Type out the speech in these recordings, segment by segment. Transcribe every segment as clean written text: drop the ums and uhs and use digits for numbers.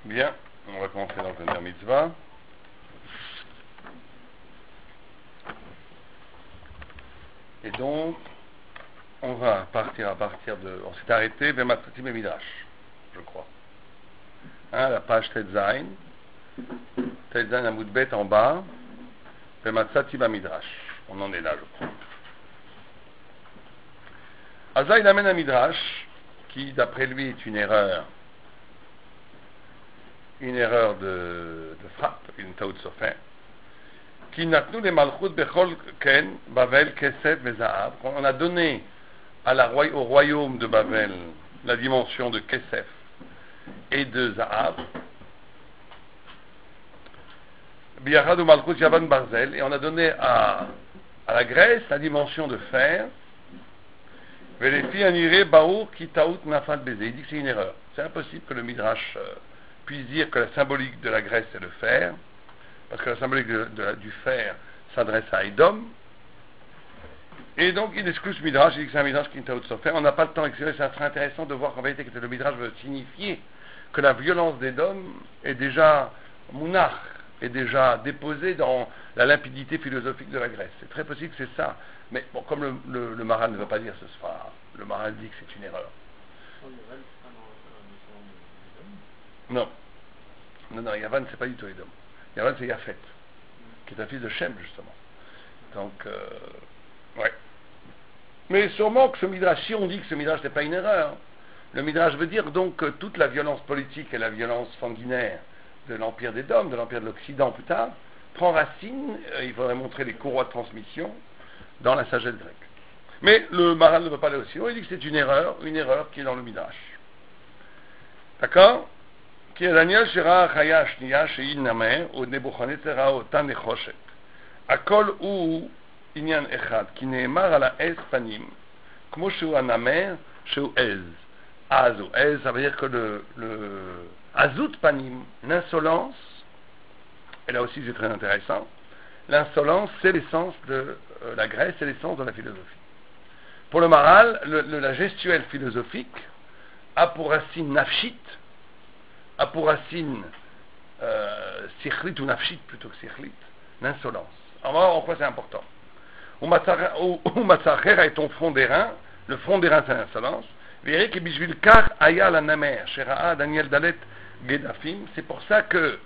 Bien, on va commencer donc le Ner Mitzvah. Et donc, on va partir à partir de... On s'est arrêté vers Matzatim et Midrash, je crois. Hein, la page Tetzain. Tetzain Amoud Bet en bas. Vers Matzatim et Midrash. On en est là, je crois. Aza, il amène un Midrash qui, d'après lui, est une erreur de frappe, une taout sofer, qui natnu les malchut bechol ken Bavel kesef vezahav. On a donné au royaume de Bavel la dimension de kesef et de zahav. Biachad ou malchut yavan barzel, et on a donné à la Grèce la dimension de fer. Velefi aniré baour ki taout nafal baiser. Il dit que c'est une erreur. C'est impossible que le Midrash puisse dire que la symbolique de la Grèce c'est le fer, parce que la symbolique du fer s'adresse à Edom. Et donc il exclut ce Midrash, il dit que c'est un Midrash qui est taout sur fer. On n'a pas le temps d'exclure, ça serait intéressant de voir qu'en vérité que le Midrash veut signifier que la violence d'Edom est déjà mounach, est déjà déposée dans la limpidité philosophique de la Grèce. C'est très possible que c'est ça. Mais bon, comme le Maral ne veut pas dire ce soir, le Maral dit que c'est une erreur. Non, Yavan c'est pas du tout Edom. Yavan c'est Yafet, qui est un fils de Shem justement. Donc, ouais. Mais sûrement que ce Midrash, si on dit que ce Midrash n'est pas une erreur, le Midrash veut dire donc que toute la violence politique et la violence sanguinaire de l'Empire d'Edom, de l'Empire de l'Occident plus tard, prend racine, il faudrait montrer les courroies de transmission, dans la sagesse grecque. Mais le Maral ne veut pas aller aussi haut, il dit que c'est une erreur qui est dans le Midrash. D'accord? Qui est Daniel Shira Chaya Shniya Shein Namer, ou Nebuchadnezzar Otan Nechoshet. Akol ou Inyan Echad, qui ne'emar ala Ez Panim, Kmo Sheu Anamer, Sheu Ez. Az ou Ez, ça veut dire que le Azut Panim, l'insolence, et là aussi c'est très intéressant, l'insolence c'est l'essence de la Grèce, c'est l'essence de la philosophie. Pour le Maral, la gestuelle philosophique a pour racine nafshit, a pour racine sikhlit ou nafshit plutôt que sikhlit, l'insolence. Alors on va voir en quoi c'est important. Ou matzacher est ton front d'airain, le front d'airain c'est l'insolence. Verrez que bishvil kar aya la namer, shera'a Daniel Dalet Gedafim, c'est pour ça que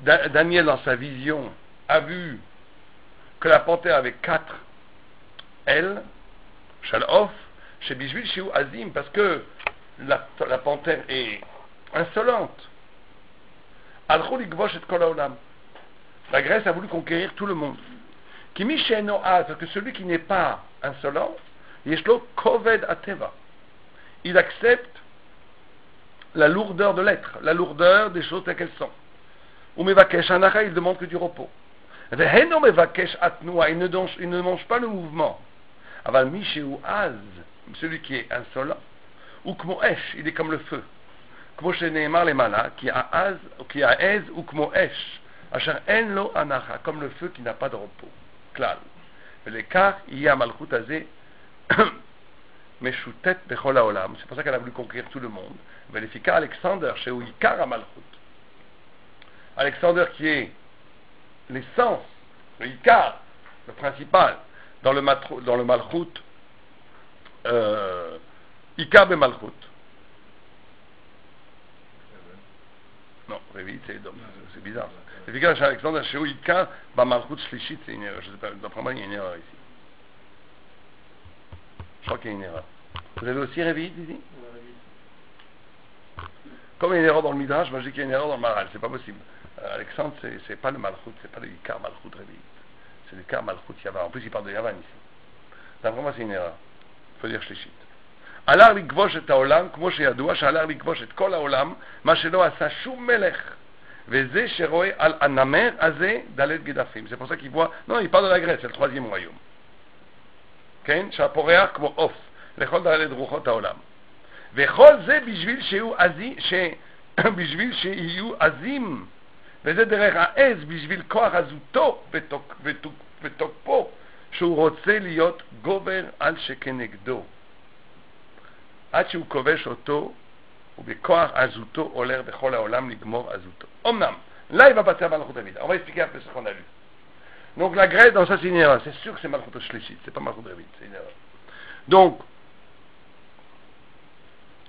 Daniel dans sa vision a vu que la panthère avait 4 ailes, Shalof, chez Bishvil, chez Azim, parce que la panthère est insolente. Al-Khul Igvosh et Kol Haolam. La Grèce a voulu conquérir tout le monde. Kimi She'eno Az, parce que celui qui n'est pas insolent, Yeshlo Koved Ateva. Il accepte la lourdeur de l'être, la lourdeur des choses telles qu'elles sont. Ou Mevakesh Anacha, il demande que du repos. Veheno Mevakesh Atnoua, il ne mange pas le mouvement. Aval Misheu Az, celui qui est insolent, ou Kmo Esh, il est comme le feu. Kmo Sheneemar les Mala, qui a Ez, ou Kmo Esh, Asher En Lo Anacha, comme le feu qui n'a pas de repos. Klal. L'écart, il y a Malchut Azé, Meshutet Bechol Haolam, c'est pour ça qu'elle a voulu conquérir tout le monde. Vérifica Alexander, chez Uikar à Malchut. Alexander qui est l'essence, le Ikar, le principal, dans le Malchut, Ikar be Malchut. Non, Révit, c'est bizarre. Vérifica chez Alexander, chez Uikar, ba Malchut Shlishit, c'est une erreur. Je sais pas, d'après moi, il y a une erreur ici. Je crois qu'il y a une erreur. Vous avez aussi Révit ici? Comme il y a une erreur dans le Midrash, moi je dis qu'il y a une erreur dans le Maral, c'est pas possible. Alexandre, c'est pas le Malchut, c'est pas le Ikar Malchut Révit. C'est le Ikar Malchut Yavan. En plus, il parle de Yavan ici. D'après moi, c'est une erreur. Il faut dire Shlishit. Alar likvosh et haolam, kmo sheyadoua, shalar likvosh et kol haolam, ma shelo asa shum melech. Veze sheroe al anamer azé dalet gedafim. C'est pour ça qu'il voit. Non, il parle de la Grèce, c'est le 3e royaume. כן? שהפורח כמו עוף לכל דלת רוחות העולם. וכל זה בשביל שיהיו עזים, וזה דרך העז בשביל כוח עזותו ותוקפו, שהוא רוצה להיות גובר על שכנגדו. עד שהוא כובש אותו ou Bekoar Azuto, Oler Bechol Haolam Ligmor Azuto. Omnam, là il va passer à Malchut Revit. On va expliquer un peu ce qu'on a lu. Donc la Grèce, dans ça c'est une erreur. C'est sûr que c'est Malchut Shlishit, c'est pas Malchut Revit, c'est une erreur. Donc,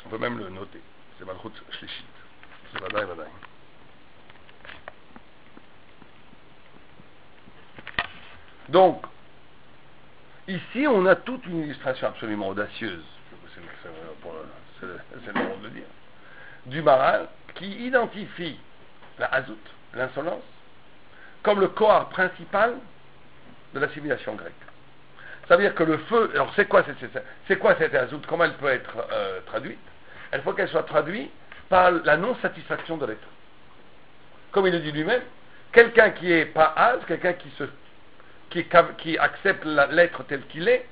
on peut même le noter. C'est Malchut Shlishit. C'est Vadaï. Donc, ici, on a toute une illustration absolument audacieuse, c'est le moment de le dire, du Maral qui identifie la Hazout, l'insolence, comme le corps principal de la civilisation grecque. Ça veut dire que le feu, alors c'est quoi cette Hazout? Comment elle peut être traduite? Il faut qu'elle soit traduite par la non-satisfaction de l'être. Comme il le dit lui-même, quelqu'un qui est pas Az, quelqu'un qui accepte l'être tel qu'il est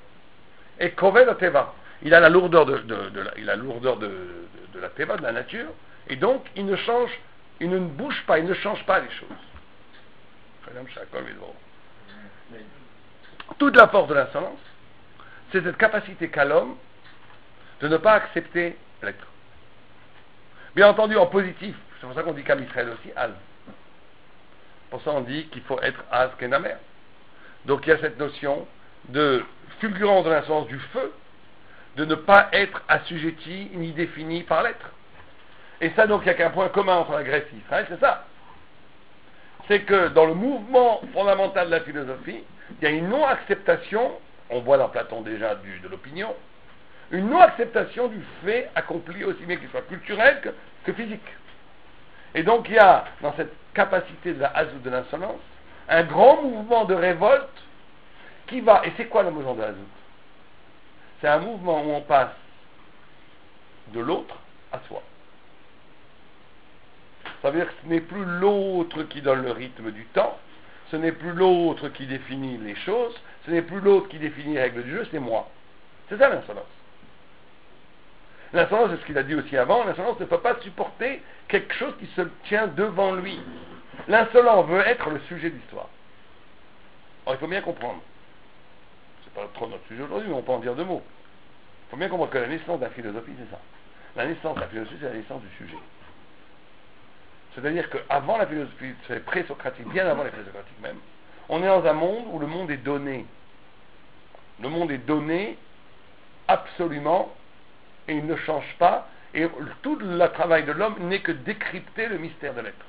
Kovel Teva. Il a la lourdeur de la Teva, de la nature, et donc il ne bouge pas, il ne change pas les choses. Toute la force de l'insolence, c'est cette capacité qu'a l'homme de ne pas accepter l'être. Bien entendu, en positif, c'est pour ça qu'on dit qu'Am Israël aussi, Az. Pour ça on dit qu'il faut être Az Kenamer. Donc il y a cette notion de fulgurance de l'insolence du feu, de ne pas être assujetti ni défini par l'être. Et ça, donc, il n'y a qu'un point commun entre la Grèce et Israël, c'est ça. C'est que dans le mouvement fondamental de la philosophie, il y a une non-acceptation, on voit dans Platon déjà de l'opinion, une non-acceptation du fait accompli aussi bien qu'il soit culturel que physique. Et donc il y a, dans cette capacité de la Hazout de l'insolence, un grand mouvement de révolte qui va, et c'est quoi le mouvement de la Hazout? C'est un mouvement où on passe de l'autre à soi. Ça veut dire que ce n'est plus l'autre qui donne le rythme du temps, ce n'est plus l'autre qui définit les choses, ce n'est plus l'autre qui définit les règles du jeu, c'est moi. C'est ça l'insolence. L'insolence, c'est ce qu'il a dit aussi avant, l'insolence ne peut pas supporter quelque chose qui se tient devant lui. L'insolent veut être le sujet de l'histoire. Alors il faut bien comprendre, c'est pas trop notre sujet aujourd'hui, mais on peut en dire deux mots. Il faut bien comprendre que la naissance de la philosophie, c'est ça. La naissance de la philosophie, c'est la naissance du sujet. C'est-à-dire qu'avant la philosophie, c'est pré-socratique, bien avant les pré-socratiques même, on est dans un monde où le monde est donné. Le monde est donné absolument, et il ne change pas, et tout le travail de l'homme n'est que décrypter le mystère de l'être.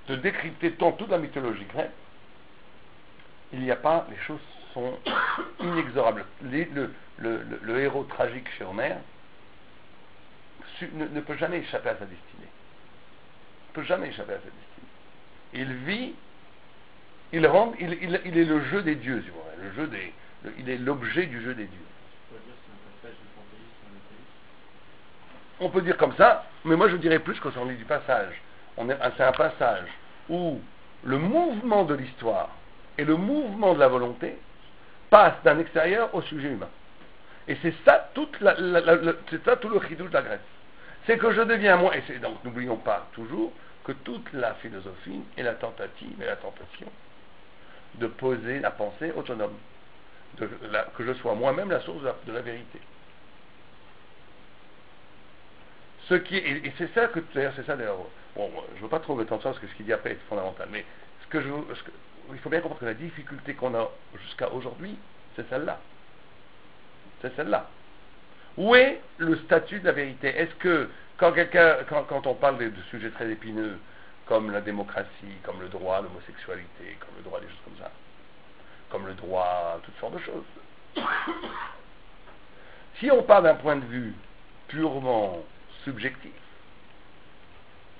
De décrypter toute la mythologie grecque, il n'y a pas, les choses sont inexorables. Le héros tragique chez Homère ne peut jamais échapper à sa destinée. Ne peut jamais échapper à sa destinée. Il vit, il est le jeu des dieux, si vous voulez, il est l'objet du jeu des dieux. On peut dire comme ça, mais moi je dirais plus que c'en est du passage. C'est un passage où le mouvement de l'histoire et le mouvement de la volonté passent d'un extérieur au sujet humain. Et c'est ça, c'est ça tout le chidouche de la Grèce. C'est que je deviens moi, et c'est donc n'oublions pas toujours que toute la philosophie est la tentative et la tentation de poser la pensée autonome, que je sois moi-même la source de la vérité. Et c'est ça que, d'ailleurs, c'est ça d'ailleurs, bon, je ne veux pas trop me tenter parce que ce qu'il dit après est fondamental, mais il faut bien comprendre que la difficulté qu'on a jusqu'à aujourd'hui, c'est celle-là. C'est celle-là. Où est le statut de la vérité? Est-ce que, quand on parle de sujets très épineux, comme la démocratie, comme le droit à l'homosexualité, comme le droit à des choses comme ça, comme le droit à toutes sortes de choses, si on part d'un point de vue purement subjectif,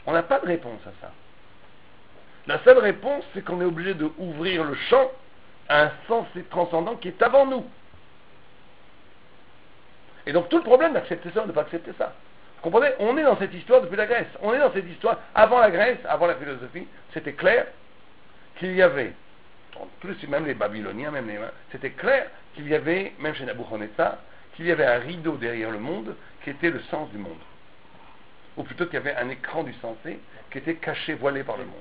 on n'a pas de réponse à ça. La seule réponse, c'est qu'on est obligé d'ouvrir le champ à un sens transcendant qui est avant nous. Et donc tout le problème d'accepter ça ou de ne pas accepter ça. Vous comprenez? On est dans cette histoire depuis la Grèce. On est dans cette histoire. Avant la Grèce, avant la philosophie, c'était clair qu'il y avait, plus même les Babyloniens, c'était clair qu'il y avait, même chez Nabuchodonosor, qu'il y avait un rideau derrière le monde qui était le sens du monde. Ou plutôt qu'il y avait un écran du sensé qui était caché, voilé par le monde.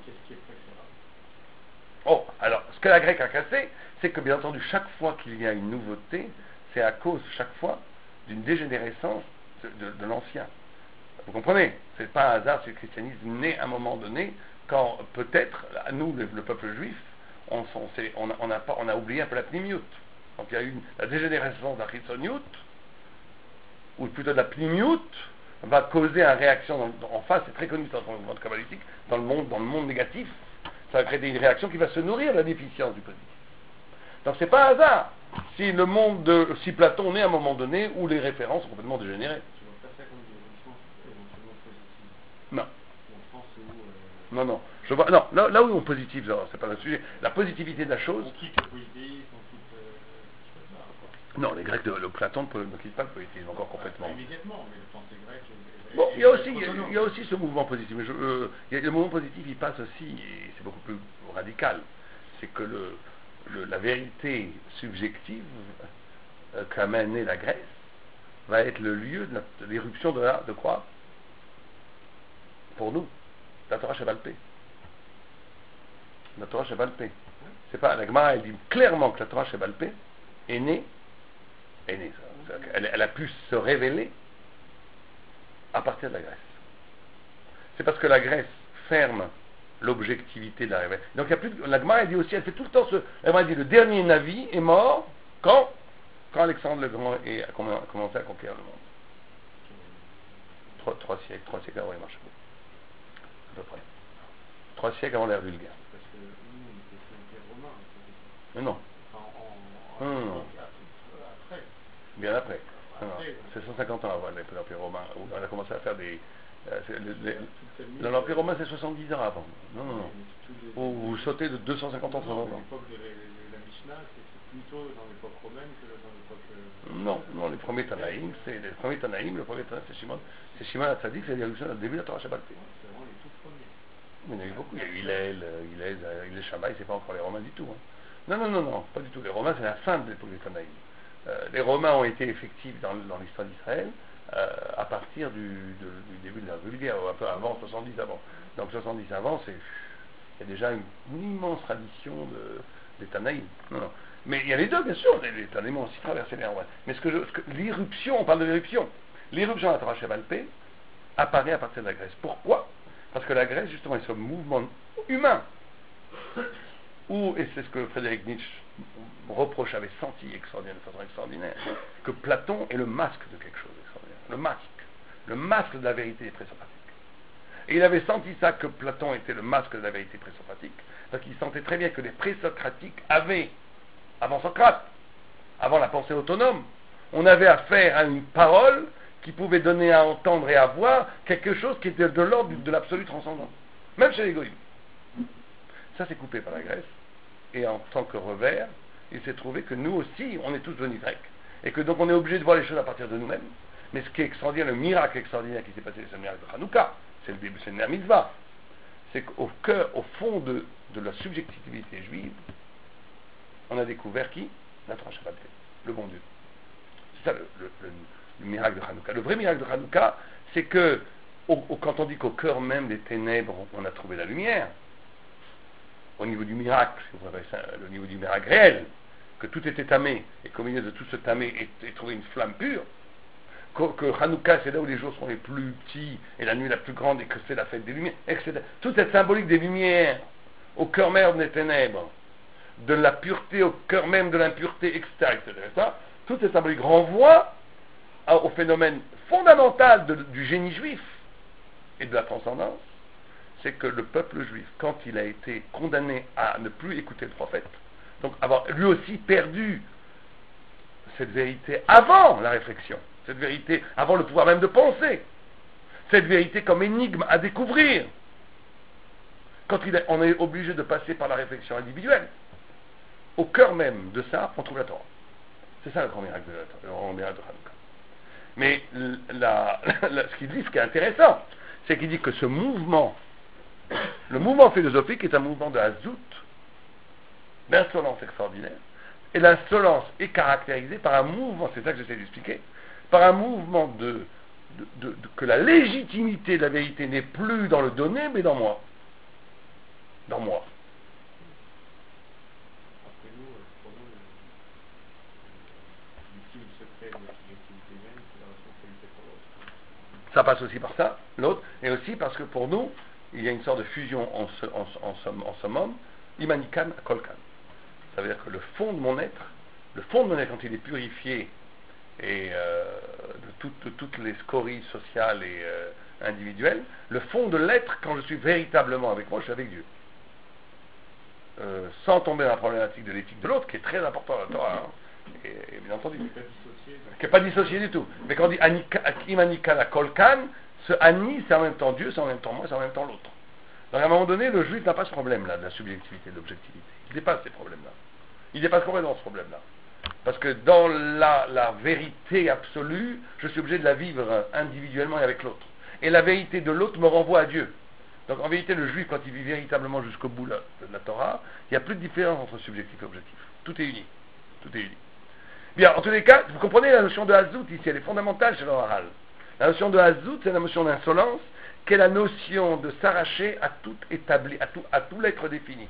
Oh, alors, ce que la grecque a cassé, c'est que bien entendu, chaque fois qu'il y a une nouveauté, c'est à cause, chaque fois, d'une dégénérescence de l'ancien. Vous comprenez? C'est pas un hasard si le christianisme naît à un moment donné, quand peut-être, nous, le peuple juif, on a oublié un peu la pnimiout. Donc il y a eu la dégénérescence de la chitsoniout, ou plutôt de la pnimiout, va causer une réaction en face, c'est très connu dans le monde kabbalistique, dans le monde négatif, ça va créer une réaction qui va se nourrir de la déficience du positif. Donc c'est pas un hasard si Platon naît à un moment donné où les références sont complètement dégénérées. Tu vois pas ça comme des références éventuellement positives. Non. Dans le sens où... Non. Je vois, non, là où on positive, c'est pas le sujet. La positivité de la chose. On quitte le positif, on quitte... je sais pas, quoi. Non, les Grecs de Platon ne quittent pas le positivisme encore complètement. Pas immédiatement, mais le pensée grec... Bon, il y a aussi ce mouvement positif. Mais le mouvement positif, il passe aussi, et c'est beaucoup plus radical. C'est que la vérité subjective qu'a amené la Grèce va être le lieu de l'éruption de quoi? Pour nous, la Torah Shebalpé. La Torah Shebalpé. C'est pas, la Gemara, elle dit clairement que la Torah Shebalpé est née. Elle a pu se révéler à partir de la Grèce. C'est parce que la Grèce ferme l'objectivité de la révélation. Donc il y a plus la Gemara dit aussi, elle fait tout le temps elle m'a dit le dernier Navi est mort quand Alexandre le Grand a commencé à conquérir le monde. Trois siècles avant les marches. À peu près. 3 siècles avant l'ère vulgaire. Parce que nous, on était sous l'Empire romain. Mais non. Non. Après. Bien après. Non. C'est 150 ans avant l'Empire romain, où on a commencé à faire des... dans l'Empire romain, c'est 70 ans avant. Non. Vous sautez de 250 ans, 300 ans. L'époque de la Mishnah, c'est plutôt dans l'époque romaine que dans l'époque... Non, les premiers Tanaïm, le premier Tanaïm, c'est Shimon. C'est Shimon HaTzadik, c'est le début de la Torah Shebalpé. C'est vraiment les tout premiers. Il y en a eu beaucoup. Il y a eu Hillel, Shammai, c'est pas encore les Romains du tout. Non, pas du tout. Les Romains, c'est la fin de l'époque des Tanaïm. Les Romains ont été effectifs dans l'histoire d'Israël à partir du début de la vulgaire, un peu avant, 70 avant. Donc 70 avant, il y a déjà une immense tradition des Tanaïm. Non. Mais il y a les deux, bien sûr. Les Tanaïm ont aussi traversé les Romains. Mais l'irruption, on parle de l'irruption. L'irruption de la Torah Shebalpé apparaît à partir de la Grèce. Pourquoi? Parce que la Grèce, justement, est ce mouvement humain et c'est ce que Frédéric Nietzsche reproche, avait senti de façon extraordinaire, que Platon est le masque de quelque chose d'extraordinaire. Le masque de la vérité présocratique. Et il avait senti ça, que Platon était le masque de la vérité présocratique, parce qu'il sentait très bien que les présocratiques avaient, avant Socrate, avant la pensée autonome, on avait affaire à une parole qui pouvait donner à entendre et à voir quelque chose qui était de l'ordre de l'absolu transcendant. Même chez les goïms. Ça s'est coupé par la Grèce. Et en tant que revers, il s'est trouvé que nous aussi, on est tous devenus grecs. Et que donc on est obligé de voir les choses à partir de nous-mêmes. Mais ce qui est extraordinaire, le miracle extraordinaire qui s'est passé, c'est le miracle de Hanouka. C'est le début, c'est le mitzvah. C'est qu'au cœur, au fond de la subjectivité juive, on a découvert qui? La Torah Shebalpé, le bon Dieu. C'est ça le miracle de Hanouka. Le vrai miracle de Hanouka, c'est que quand on dit qu'au cœur même des ténèbres, on a trouvé la lumière, au niveau du miracle, au niveau du miracle réel, que tout était tamé, et qu'au milieu de tout ce tamé est trouvé une flamme pure, que Hanouka, c'est là où les jours sont les plus petits, et la nuit la plus grande, et que c'est la fête des lumières, etc. Toute cette symbolique des lumières, au cœur même des ténèbres, de la pureté au cœur même de l'impureté, etc., toute cette symbolique renvoie au phénomène fondamental du génie juif et de la transcendance. C'est que le peuple juif, quand il a été condamné à ne plus écouter le prophète, donc avoir lui aussi perdu cette vérité avant la réflexion, cette vérité avant le pouvoir même de penser, cette vérité comme énigme à découvrir, quand on est obligé de passer par la réflexion individuelle, au cœur même de ça, on trouve la Torah. C'est ça le grand miracle de Hanouka. Mais ce qu'il dit, ce qui est intéressant, c'est qu'il dit que ce mouvement, le mouvement philosophique est un mouvement de hazout, d'insolence extraordinaire, et l'insolence est caractérisée par un mouvement, c'est ça que j'essaie d'expliquer, par un mouvement que la légitimité de la vérité n'est plus dans le donné, mais dans moi. Dans moi. Après nous, pour nous, l'ultime secret de la subjectivité humaine, c'est la responsabilité pour l'autre. Ça passe aussi par ça, l'autre, et aussi parce que pour nous, il y a une sorte de fusion en summum, imanikan kolkan. Ça veut dire que le fond de mon être, quand il est purifié et de toutes les scories sociales et individuelles, le fond de l'être, quand je suis véritablement avec moi, je suis avec Dieu. Sans tomber dans la problématique de l'éthique de l'autre, qui est très important dans la Torah, hein, et bien entendu. Qui n'est pas dissocié du tout. Mais quand on dit Imanika la Kolkan, ce Ani, c'est en même temps Dieu, c'est en même temps moi, c'est en même temps l'autre. Donc à un moment donné, le juif n'a pas ce problème-là de la subjectivité, de l'objectivité. Il dépasse ces problèmes-là. Il dépasse complètement ce problème-là. Parce que dans la vérité absolue, je suis obligé de la vivre individuellement et avec l'autre. Et la vérité de l'autre me renvoie à Dieu. Donc en vérité, le juif, quand il vit véritablement jusqu'au bout de la Torah, il n'y a plus de différence entre subjectif et objectif. Tout est uni. Tout est uni. Bien, en tous les cas, vous comprenez la notion de Hazout ici, elle est fondamentale chez l'oral. La notion de Hazout, c'est la notion d'insolence, qui est la notion de s'arracher à tout établi, à tout l'être défini.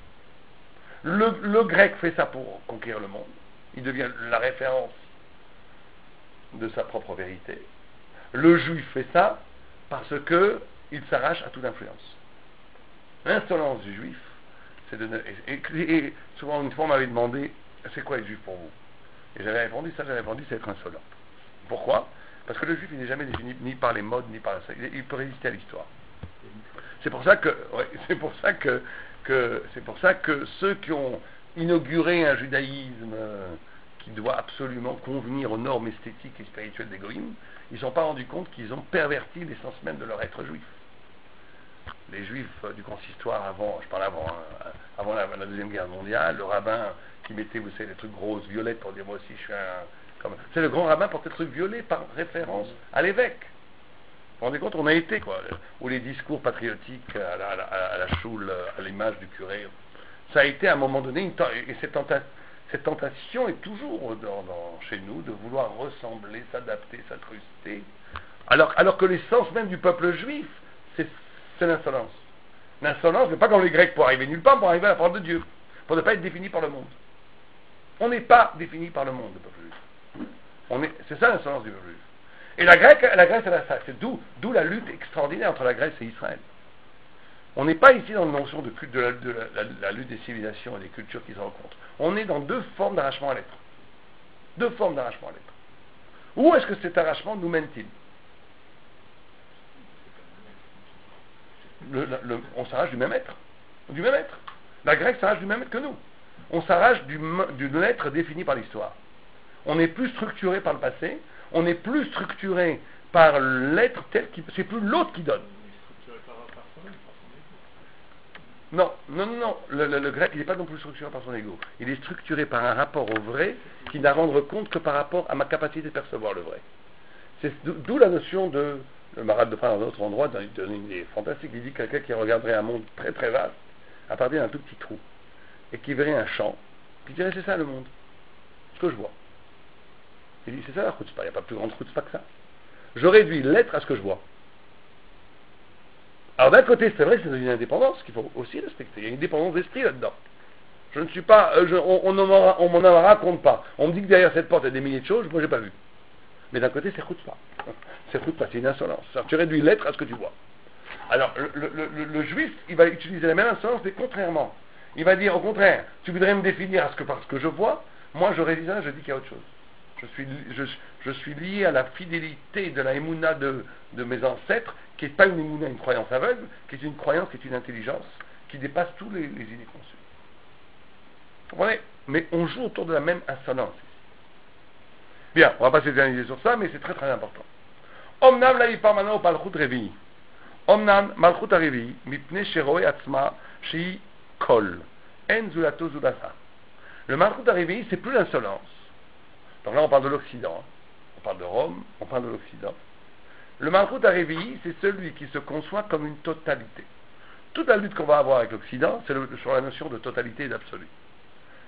Le grec fait ça pour conquérir le monde. Il devient la référence de sa propre vérité. Le juif fait ça parce que il s'arrache à toute influence. L'insolence du juif, c'est de ne... Et souvent, une fois, on m'avait demandé, c'est quoi être juif pour vous? Et j'avais répondu, c'est être insolent. Pourquoi? Parce que le juif, il n'est jamais défini ni par les modes, ni par la... Il peut résister à l'histoire. C'est pour ça que ceux qui ont inauguré un judaïsme qui doit absolument convenir aux normes esthétiques et spirituelles des goïms, ils ne se sont pas rendus compte qu'ils ont perverti l'essence même de leur être juif. Les juifs du consistoire avant la Deuxième Guerre mondiale, le rabbin qui mettait, vous savez, des trucs grosses, violettes pour dire moi aussi je suis un... C'est le grand rabbin portait des trucs violets par référence à l'évêque. Vous vous rendez compte, on a été quoi, ou les discours patriotiques à la choule, à l'image du curé. Ça a été à un moment donné, et cette tentation est toujours chez nous de vouloir ressembler, s'adapter, s'incruster. Alors que l'essence même du peuple juif, c'est l'insolence. L'insolence, mais pas comme les Grecs pour arriver nulle part, pour arriver à la porte de Dieu, pour ne pas être défini par le monde. On n'est pas défini par le monde, le peuple juif. C'est ça l'insolence du peuple juif. Et la Grèce, c'est d'où la lutte extraordinaire entre la Grèce et Israël. On n'est pas ici dans une notion de culte de la lutte des civilisations et des cultures qui se rencontrent. On est dans deux formes d'arrachement à l'être. Deux formes d'arrachement à l'être. Où est-ce que cet arrachement nous mène-t-il? On s'arrache du même être. Du même être. La Grèce s'arrache du même être que nous. On s'arrache d'une être défini par l'histoire. On n'est plus structuré par le passé, on n'est plus structuré par l'être tel qu'il... C'est plus l'autre qui donne. Non. Le grec, il n'est pas non plus structuré par son ego. Il est structuré par un rapport au vrai qui n'a rendre compte que par rapport à ma capacité de percevoir le vrai. C'est d'où la notion de... Le Marat de Prince, dans un autre endroit, dans une idée fantastique, il dit quelqu'un qui regarderait un monde très très vaste à partir d'un tout petit trou et qui verrait un champ, qui dirait c'est ça le monde, ce que je vois. Il dit c'est ça la chutzpah, il n'y a pas plus grande chutzpah que ça. Je réduis l'être à ce que je vois. Alors d'un côté c'est vrai, c'est une indépendance qu'il faut aussi respecter, il y a une dépendance d'esprit là-dedans. Je ne suis pas, on m'en raconte pas. On me dit que derrière cette porte il y a des milliers de choses, moi j'ai pas vu. Mais d'un côté c'est chutzpah. C'est une insolence. Tu réduis l'être à ce que tu vois. Alors, le juif, il va utiliser la même insolence, mais contrairement. Il va dire, au contraire, tu voudrais me définir par ce que je vois, moi je réduis ça, je dis qu'il y a autre chose. Je suis lié à la fidélité de la émouna de mes ancêtres, qui n'est pas une émouna, une croyance aveugle, qui est une croyance, qui est une intelligence, qui dépasse tous les idées conçues. Vous comprenez? Mais on joue autour de la même insolence. Bien, on va pas s'éterniser sur ça, mais c'est très très important. Omnam la yipamano malchut revi. Omnam malchut revi mipne sheroe atzma shei kol. En zulato zulasa. Le malchut revi, c'est plus l'insolence. Donc là, on parle de l'Occident. On parle de Rome, on parle de l'Occident. Le malchut revi, c'est celui qui se conçoit comme une totalité. Toute la lutte qu'on va avoir avec l'Occident, c'est sur la notion de totalité et d'absolu.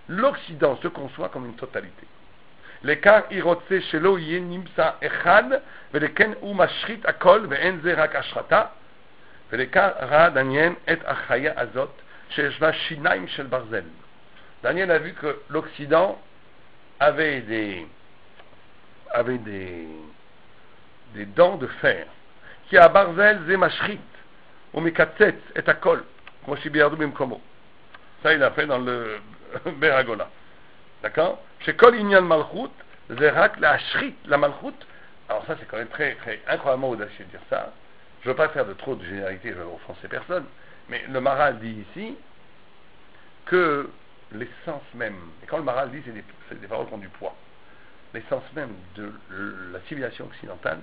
L'Occident se conçoit comme une totalité. Lekar irotse shelo yeh nimsa echad veleken u mashrit akol ve'en ze rak ashrata velekar ra Daniel et achaya azot sheshva shinaim shel barzel. Daniel a vu que l'Occident avait des dents de fer qui a barzel ze mashrit, ou mekatset et akol, comme Shibiardu Bimkomo. Ça, il a fait dans le Beragola. D'accord? Chez Kol Inyan Malchut, Zerak, la Ashrit, la Malchut. Alors, ça, c'est quand même très, très incroyablement audacieux de dire ça. Je ne veux pas faire de trop de généralité, je ne veux offenser personne. Mais le Maharal dit ici que l'essence même, et quand le Maharal dit, c'est des paroles qui ont du poids, l'essence même de la civilisation occidentale,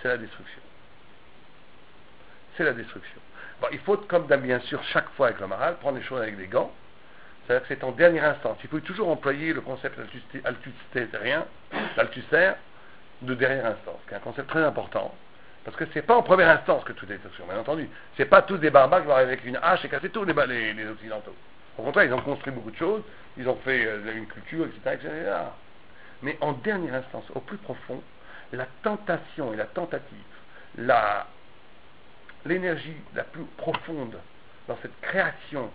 c'est la destruction. C'est la destruction. Bon, il faut, comme bien sûr, chaque fois avec le Maharal, prendre les choses avec des gants. C'est-à-dire que c'est en dernière instance. Il faut toujours employer le concept l'althusser de dernière instance, qui est un concept très important. Parce que c'est pas en première instance que tout est destruction, bien entendu. C'est pas tous des barbares qui vont arriver avec une hache et casser tous les Occidentaux. Au contraire, ils ont construit beaucoup de choses, ils ont fait une culture, etc., etc. Mais en dernière instance, au plus profond, la tentation et la tentative, l'énergie la plus profonde dans cette création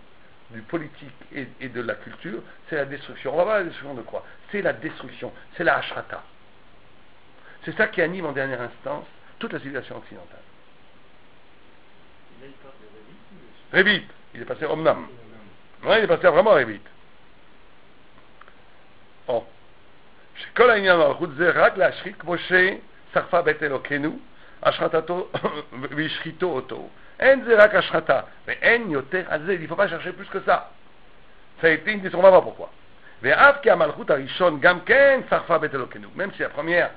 du politique et de la culture, c'est la destruction. On va voir la destruction de quoi? C'est la destruction, c'est la ashrata. C'est ça qui anime en dernière instance toute la civilisation occidentale. Là, il parle de Révit. Révit, il est passé Omnam. Ouais, il est passé vraiment Révit. Bon. שכל העניין המלכות זה רק להשחית כמו ששרפה בית אלוקינו, השחטתו והשחיתו אותו. אין זה רק השחתה, ואין יותר על זה, il ne faut pas chercher plus que ça. Ça a été une des on va voir pourquoi. ואף כי המלכות הראשון גם כן שרפה בית אלוקינו, même si la première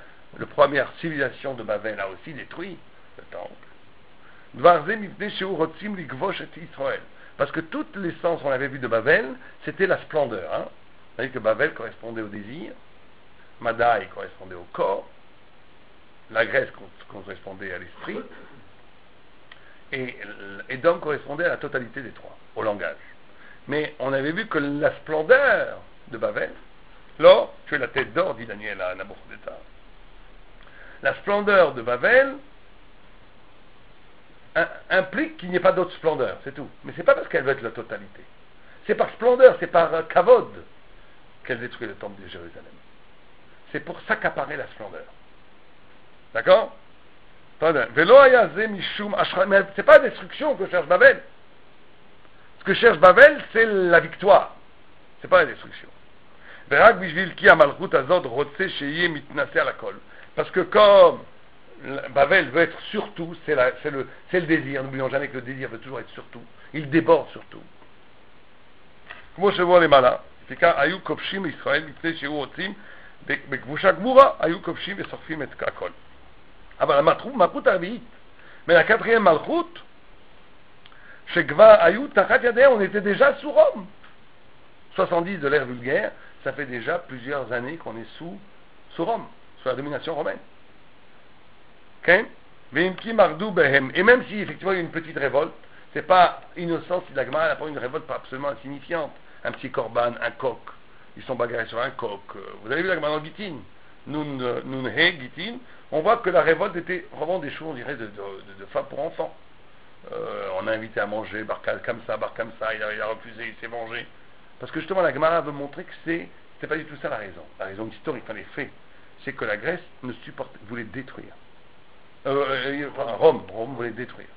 civilisation de Babel a aussi détruit le temple. דבר זה מפני שהוא רוצים לכבוש את ישראל. Parce que toute l'essence qu'on avait vue de Babel, c'était la splendeur. Hein? C'est-à-dire que Babel correspondait au désir, Madaï correspondait au corps, la Grèce correspondait à l'esprit, et Édom correspondait à la totalité des trois, au langage. Mais on avait vu que la splendeur de Babel, là, tu es la tête d'or, dit Daniel à Nabuchodonosor. La splendeur de Babel implique qu'il n'y ait pas d'autre splendeur, c'est tout. Mais c'est pas parce qu'elle veut être la totalité. C'est par splendeur, c'est par kavod qu'elle détruit le temple de Jérusalem. C'est pour s'accaparer la splendeur. D'accord? Mais c'est pas la destruction que cherche Babel. Ce que cherche Babel, c'est la victoire. C'est pas la destruction. Parce que comme Babel veut être surtout, c'est le désir. N'oublions jamais que le désir veut toujours être surtout. Il déborde surtout. כמו שבוע למעלה, לפיכך היו כובשים ישראל לפני שהיו רוצים בכבושה גמורה, היו כובשים ושורפים את הכל. אבל המלכות הרביעית, מן הקטריème מלכות, שכבר היו תחת ידיהם, on était déjà sous Rome. 70 de l'ère vulgaire, ça fait déjà plusieurs années qu'on est sous Rome, sous la domination romaine. Okay? Et même si effectivement il y a une petite révolte, c'est pas innocent si la Gemara n'a pas une révolte pas absolument insignifiante. Un petit corban, un coq, ils sont bagarrés sur un coq. Vous avez vu la Gemara dans Gittin, Nun He Gittin, on voit que la révolte était vraiment des choses, on dirait, de femmes pour enfants. On a invité à manger, bar comme ça, il a refusé, il s'est vengé. Parce que justement la Gemara veut montrer que c'était pas du tout ça la raison. La raison historique, enfin les faits, c'est que la Grèce voulait détruire. Rome voulait détruire.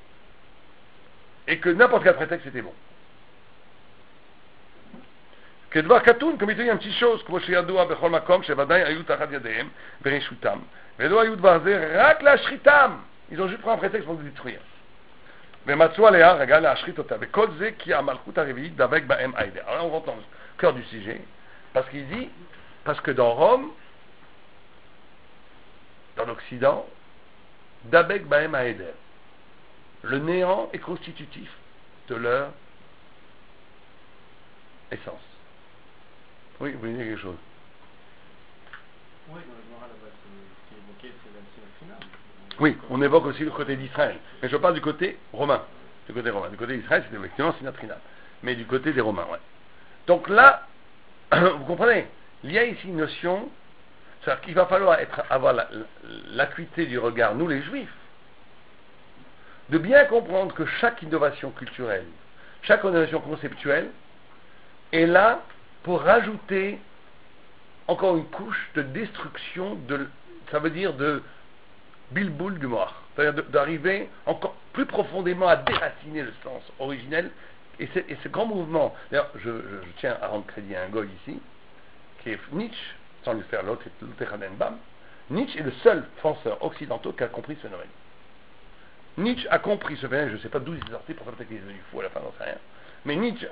Et que n'importe quel prétexte était bon. כדבר כתוב, comme il dit une petite chose, כמו שידוע בכל מקום, שוודאי היו תחת ידיהם ברשותם, ולא היו דבר זה רק להשחיתם. Ils ont juste pris un prétexte pour le détruire. ומצאו עליה, רגע, להשחית אותה, וכל זה כי המלכות הרביעית דבק בהם היידר. Alors on rentre dans le cœur du sujet, parce qu'il dit, parce que dans Rome, dans l'Occident, דבק בהם היידר. Le néant est constitutif de leur essence. Oui, vous voulez dire quelque chose? Oui, dans le moral, ce qui est évoqué, c'est la finale. Oui, on évoque aussi le côté d'Israël. Mais je parle du côté romain. Du côté d'Israël, c'est effectivement Sinatrinal. Mais du côté des Romains, ouais. Donc là, vous comprenez, il y a ici une notion, c'est-à-dire qu'il va falloir avoir l'acuité du regard, nous les Juifs, de bien comprendre que chaque innovation culturelle, chaque innovation conceptuelle est là pour rajouter encore une couche de destruction, ça veut dire de bilboul du moach. C'est-à-dire d'arriver encore plus profondément à déraciner le sens originel. Et ce grand mouvement, d'ailleurs, je tiens à rendre crédit à un goy ici, qui est Nietzsche, sans lui faire l'autre Bam. Nietzsche est le seul penseur occidental qui a compris ce phénomène. Nietzsche a compris ce phénomène, je ne sais pas d'où il est sorti, pour ça peut-être qu'il est devenu fou à la fin, j'en sais rien. Mais Nietzsche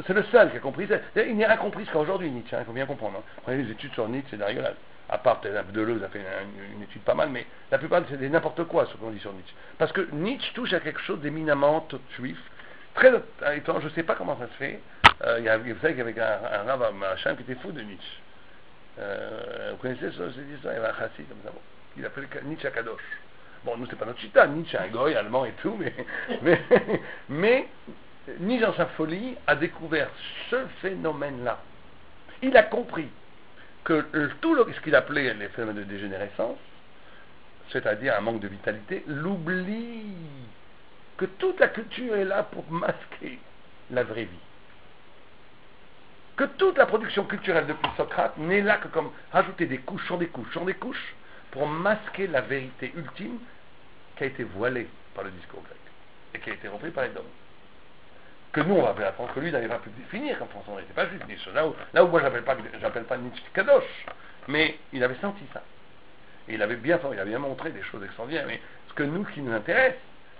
c'est le seul qui a compris ça. Il n'est rien compris jusqu'à aujourd'hui, Nietzsche, il faut bien comprendre. Prenez les études sur Nietzsche, c'est de la rigolade. À part peut-être Deleuze a fait une étude pas mal, mais la plupart c'est n'importe quoi ce qu'on dit sur Nietzsche. Parce que Nietzsche touche à quelque chose d'éminemment juif, très étonnant, je ne sais pas comment ça se fait. Vous savez qu'il y avait un rabbin machin qui était fou de Nietzsche. Vous connaissez cette histoire? Il y avait un chassid comme ça, bon, il appelait Nietzsche Kadosh. Bon, nous c'est pas notre chita, Nietzsche un goy allemand et tout, mais Nietzsche dans sa folie a découvert ce phénomène-là. Il a compris que tout ce qu'il appelait les phénomènes de dégénérescence, c'est-à-dire un manque de vitalité, l'oublie, que toute la culture est là pour masquer la vraie vie. Que toute la production culturelle depuis Socrate n'est là que comme rajouter des couches sur des couches sur des couches pour masquer la vérité ultime qui a été voilée par le discours grec et qui a été repris par les dogmes. Que nous on va appeler la France, que lui n'avait pas pu définir comme François, il n'était pas juste Nietzsche. Là où moi j'appelle pas Nietzsche Kadosh, mais il avait senti ça. Et il avait bien montré des choses extraordinaires. Mais ce qui nous intéresse,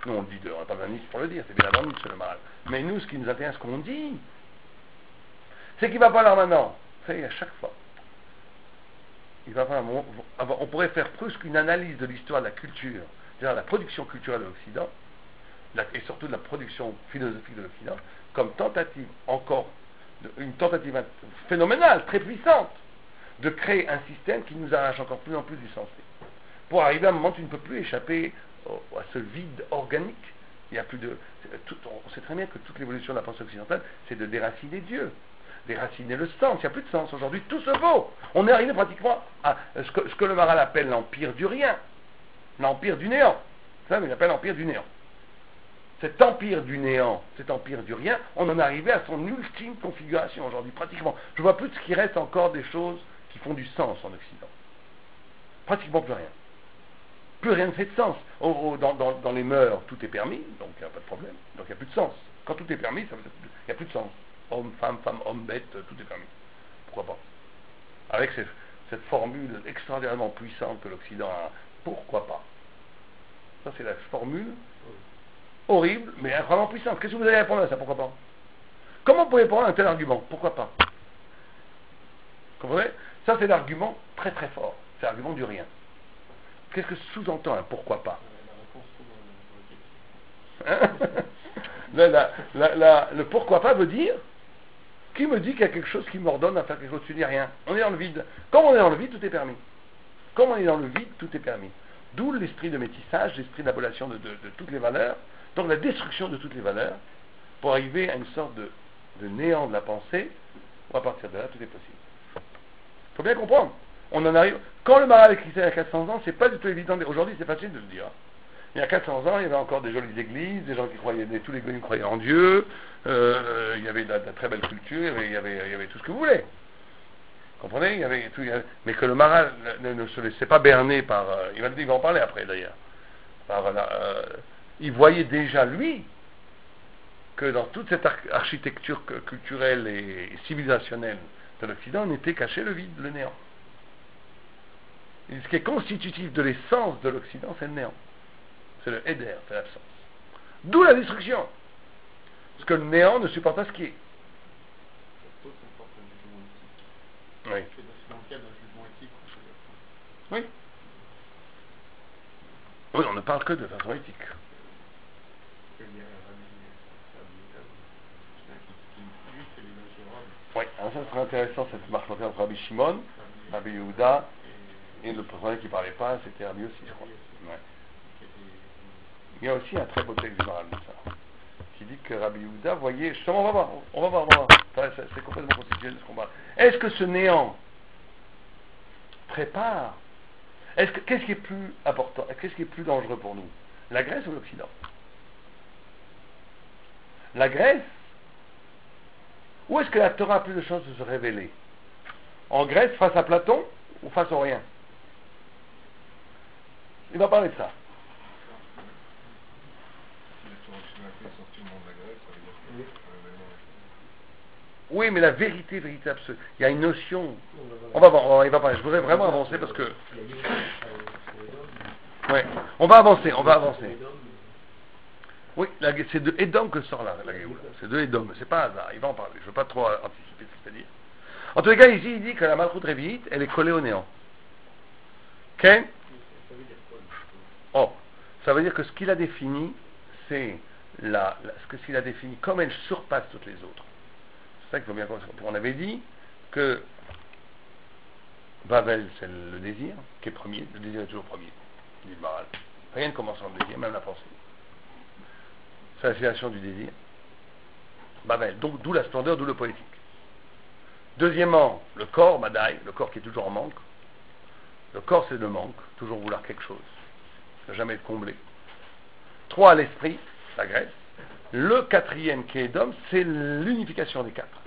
nous on le dit, on n'a pas besoin de Nietzsche pour le dire, c'est bien avant Nietzsche le mal. Mais nous, ce qui nous intéresse, ce qu'on dit, c'est qu'il va falloir maintenant, vous savez, à chaque fois, on pourrait faire plus qu'une analyse de l'histoire de la culture, c'est-à-dire la production culturelle de l'Occident, et surtout de la production philosophique de l'Occident, comme une tentative phénoménale, très puissante, de créer un système qui nous arrache encore plus en plus du sensé. Pour arriver à un moment où tu ne peux plus échapper à ce vide organique. Il y a plus de. On sait très bien que toute l'évolution de la pensée occidentale, c'est de déraciner Dieu, déraciner le sens. Il n'y a plus de sens. Aujourd'hui, tout se vaut. On est arrivé pratiquement à ce que le Maral appelle l'empire du rien, l'empire du néant. Ça, il appelle l'empire du néant. Cet empire du néant, cet empire du rien, on en est arrivé à son ultime configuration aujourd'hui, pratiquement. Je vois plus de ce qui reste encore des choses qui font du sens en Occident. Pratiquement plus rien. Plus rien ne fait de sens. Dans les mœurs, tout est permis, donc il n'y a pas de problème. Donc il n'y a plus de sens. Quand tout est permis, il n'y a plus de sens. Homme, femme, homme, bête, tout est permis. Pourquoi pas? Avec cette formule extraordinairement puissante que l'Occident a, pourquoi pas? Ça, c'est la formule horrible, mais vraiment puissante. Qu'est-ce que vous allez répondre à ça? Pourquoi pas? Comment vous pouvez répondre à un tel argument? Pourquoi pas? Vous comprenez? Ça, c'est l'argument très très fort. C'est l'argument du rien. Qu'est-ce que sous-entend un pourquoi pas? Le pourquoi pas veut dire, qui me dit qu'il y a quelque chose qui m'ordonne à faire quelque chose? Tu dis rien. On est dans le vide. Comme on est dans le vide, tout est permis. Comme on est dans le vide, tout est permis. D'où l'esprit de métissage, l'esprit d'abolition de toutes les valeurs, donc la destruction de toutes les valeurs, pour arriver à une sorte de néant de la pensée, où à partir de là, tout est possible. Il faut bien comprendre. On en arrive. Quand le Maral écrit ça il y a 400 ans, c'est pas du tout évident. Aujourd'hui, c'est facile de le dire. Il y a 400 ans, il y avait encore des jolies églises, des gens qui croyaient, tous les goyim croyaient en Dieu, il y avait de la très belle culture, il y avait tout ce que vous voulez. Vous comprenez? Mais que le Maral ne se laissait pas berner par. Il va en parler après d'ailleurs. Il voyait déjà, lui, que dans toute cette architecture culturelle et civilisationnelle de l'Occident, n'était caché le vide, le néant. Et ce qui est constitutif de l'essence de l'Occident, c'est le néant. C'est le éder, c'est l'absence. D'où la destruction. Parce que le néant ne supporte pas ce qui est. Oui. Oui. Oui, on ne parle que de façon éthique. Oui, alors ça serait intéressant cette marche entre Rabbi Shimon, Rabbi Yehuda, et le premier qui ne parlait pas, c'était Rabbi aussi, je crois. Ouais. Il y a aussi un très beau texte du Maral de ça, qui dit que Rabbi Yehuda voyait, justement, on va voir. C'est complètement constitutionnel ce combat. Est-ce que ce néant prépare? Qu'est-ce qui est plus important? Qu'est-ce qui est plus dangereux pour nous? La Grèce ou l'Occident? La Grèce? Où est-ce que la Torah a plus de chances de se révéler? En Grèce, face à Platon, ou face au rien? Il va parler de ça. Oui, mais la vérité absolue. Il y a une notion. Il va parler. Je voudrais vraiment avancer parce que. Ouais. On va avancer. Oui, c'est de Édom que sort la Géoula. C'est de Édom. C'est pas hasard. Il va en parler. Je ne veux pas trop anticiper ce que c'est-à-dire. En tous les cas, ici, il dit que la Malchut Révi'ite, elle est collée au néant. Ok? Oh, ça veut dire que ce qu'il a défini, c'est ce qu'il a défini, comme elle surpasse toutes les autres. C'est ça qu'il faut bien comprendre. On avait dit que Babel, c'est le désir, qui est premier. Le désir est toujours premier, dit le Maharal. Rien ne commence en désir, même la pensée. C'est la situation du désir. Babel, donc d'où la splendeur, d'où le poétique. Deuxièmement, le corps, Madaï, le corps qui est toujours en manque. Le corps, c'est le manque, toujours vouloir quelque chose, ne jamais être comblé. 3, l'esprit, la Grèce. Le quatrième, qui est d'homme, c'est l'unification des quatre.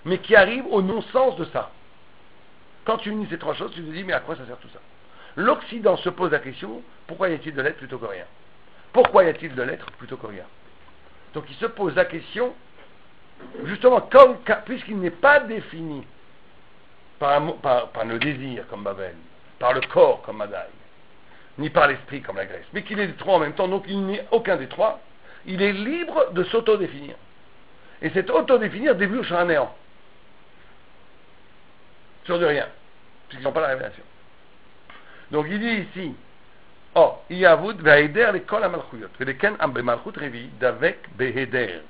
Mais qui arrive au non-sens de ça. Quand tu unis ces trois choses, tu te dis, mais à quoi ça sert tout ça? L'Occident se pose la question, pourquoi y a-t-il de l'être plutôt que rien? Pourquoi y a-t-il de l'être plutôt que rien? Donc il se pose la question, justement, puisqu'il n'est pas défini par le désir comme Babel, par le corps comme Madaï, ni par l'esprit comme la Grèce, mais qu'il est les trois en même temps, donc il n'est aucun des trois, il est libre de s'autodéfinir. Et cet autodéfinir débouche sur un néant. Sur de rien, puisqu'ils n'ont pas la révélation. Donc il dit ici, Iyavud ve'heder l'école à Malchuyot, ve'leken am be'malchut revi d'avec be'heder.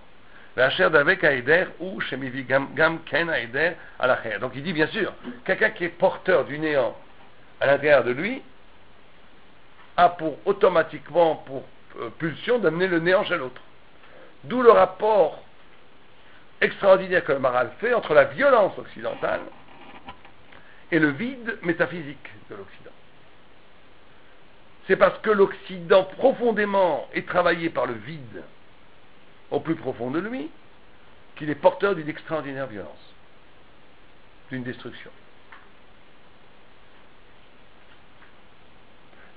Ve'asher d'avec ha'heder ou shemivi gam ken ha'heder à l'acher. Donc il dit bien sûr, quelqu'un qui est porteur du néant à l'intérieur de lui a automatiquement pour pulsion d'amener le néant chez l'autre. D'où le rapport extraordinaire que le Maharal fait entre la violence occidentale et le vide métaphysique de l'Occident. C'est parce que l'Occident profondément est travaillé par le vide au plus profond de lui qu'il est porteur d'une extraordinaire violence, d'une destruction.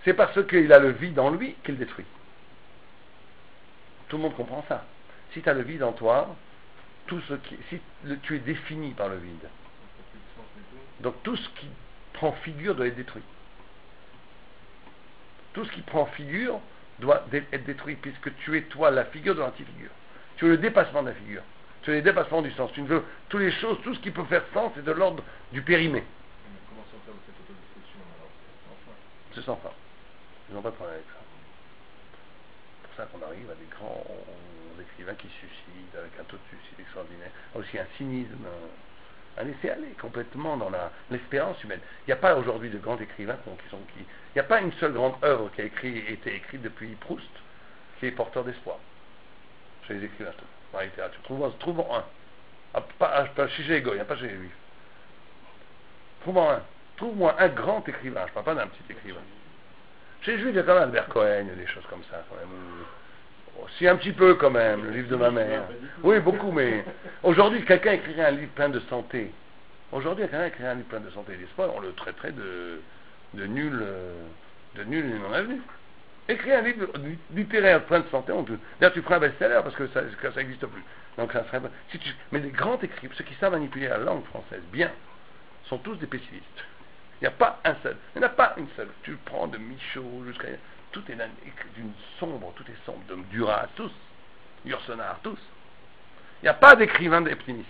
C'est parce qu'il a le vide en lui qu'il détruit. Tout le monde comprend ça. Si tu as le vide en toi, tu es défini par le vide. Donc tout ce qui prend figure doit être détruit. Tout ce qui prend figure doit être détruit, puisque tu es toi la figure de l'antifigure. Tu es le dépassement de la figure. Tu es le dépassement du sens. Tu ne veux toutes les choses, tout ce qui peut faire sens est de l'ordre du périmé. Comment sortir de cette autodestruction alors? C'est sans fin. Ils n'ont pas de problème avec ça. C'est pour ça qu'on arrive à des grands écrivains qui suicident, avec un taux de suicide extraordinaire. Aussi un cynisme, un laisser-aller complètement dans l'espérance humaine. Il n'y a pas aujourd'hui de grands écrivains il n'y a pas une seule grande œuvre qui a été écrite depuis Proust qui est porteur d'espoir. Chez les écrivains, dans la littérature. Trouvons un. Pas chez les Goy, pas chez les Juifs. Trouve-moi un grand écrivain, je ne parle pas d'un petit écrivain. Chez les Juifs, il y a quand même Albert Cohen, des choses comme ça, quand même. Si un petit peu, quand même, le livre de ma mère. Oui, beaucoup, mais aujourd'hui, quelqu'un écrirait un livre plein de santé. Aujourd'hui, quelqu'un écrirait un livre plein de santé et d'espoir, on le traiterait de nul et non avenu. Écrire un livre littéraire plein de santé, d'ailleurs, tu feras un best-seller parce que ça n'existe plus. Donc, ça serait. Mais les grands écrivains, ceux qui savent manipuler la langue française bien, sont tous des pessimistes. Il n'y a pas un seul. Il n'y en a pas une seule. Tu prends de Michaud jusqu'à. Tout est d'une sombre, tout est sombre. De Duras, tous. Yourcenar, tous. Il n'y a pas d'écrivain optimiste.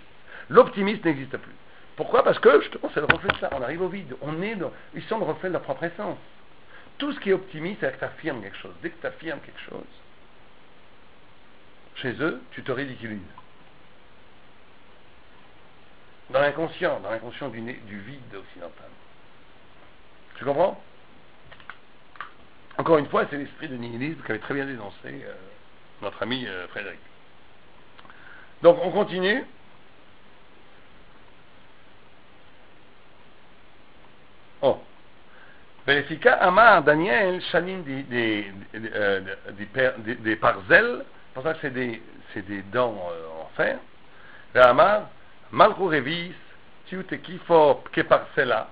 L'optimisme n'existe plus. Pourquoi? Parce que, justement, c'est le reflet de ça. On arrive au vide. Ils sont le reflet de leur propre essence. Tout ce qui est optimiste, c'est que tu affirmes quelque chose. Dès que tu affirmes quelque chose, chez eux, tu te ridiculises. Dans l'inconscient du vide occidental. Tu comprends? Encore une fois, c'est l'esprit de nihilisme qu'avait très bien dénoncé notre ami Frédéric. Donc, on continue. Vérifica Amar Daniel Shanin des parzels, c'est pour ça que c'est des dents en fer. Amar Malchut Revis Tiutekifo Keparcella,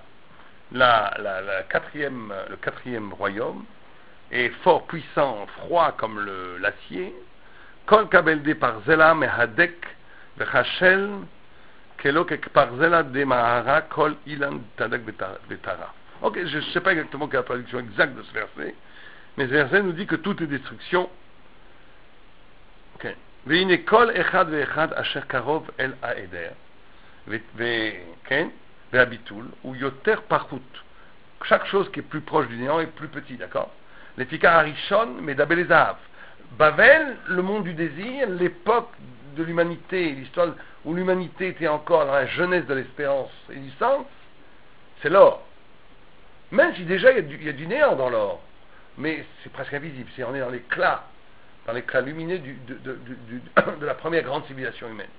le quatrième royaume, est fort, puissant, froid comme l'acier. Kol kabelde par zela mehadek vechashel kelo kek par zela de mahara kol ilan tadak betara. Ok, je ne sais pas exactement quelle est la traduction exacte de ce verset, mais ce verset nous dit que toute destruction. Ok. Veine kol echad veechad asher karov el haeder. Vehabitul ou yoter parhut. Chaque chose qui est plus proche du néant est plus petit, d'accord? Les Tikar Arishon, mais d'Abelezav. Babel, le monde du désir, l'époque de l'humanité, l'histoire où l'humanité était encore dans la jeunesse de l'espérance et du sens, c'est l'or. Même si déjà il y a du néant dans l'or, mais c'est presque invisible, on est dans l'éclat lumineux de la première grande civilisation humaine.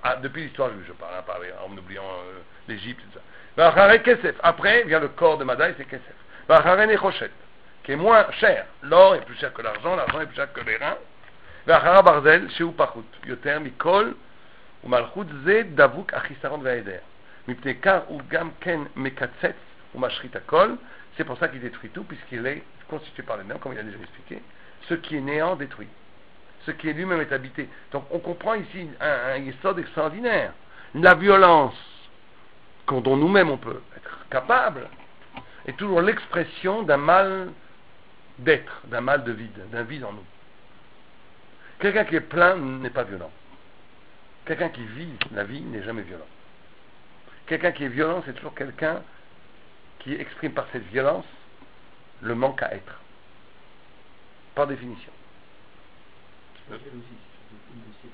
Ah, depuis l'histoire juive, je parle, en oubliant l'Égypte et tout ça. Après vient le corps de Madaï, c'est Kesef. Qui est moins cher. L'or est plus cher que l'argent est plus cher que les reins. Barzel, Sheu Pachut. Yoter Mikol, ou Malchut Ze, Davuk, Achisaron Vaeder. Miptekar, ou Gam Ken Mekatset, ou Mashrit Akol. C'est pour ça qu'il détruit tout, puisqu'il est constitué par les néants, comme il a déjà expliqué. Ce qui est néant détruit. Ce qui est lui-même est habité. Donc on comprend ici un yesod extraordinaire. La violence, dont nous-mêmes on peut être capable, est toujours l'expression d'un mal d'être, d'un mal de vide, d'un vide en nous. Quelqu'un qui est plein n'est pas violent. Quelqu'un qui vit la vie n'est jamais violent. Quelqu'un qui est violent, c'est toujours quelqu'un qui exprime par cette violence le manque à être. Par définition.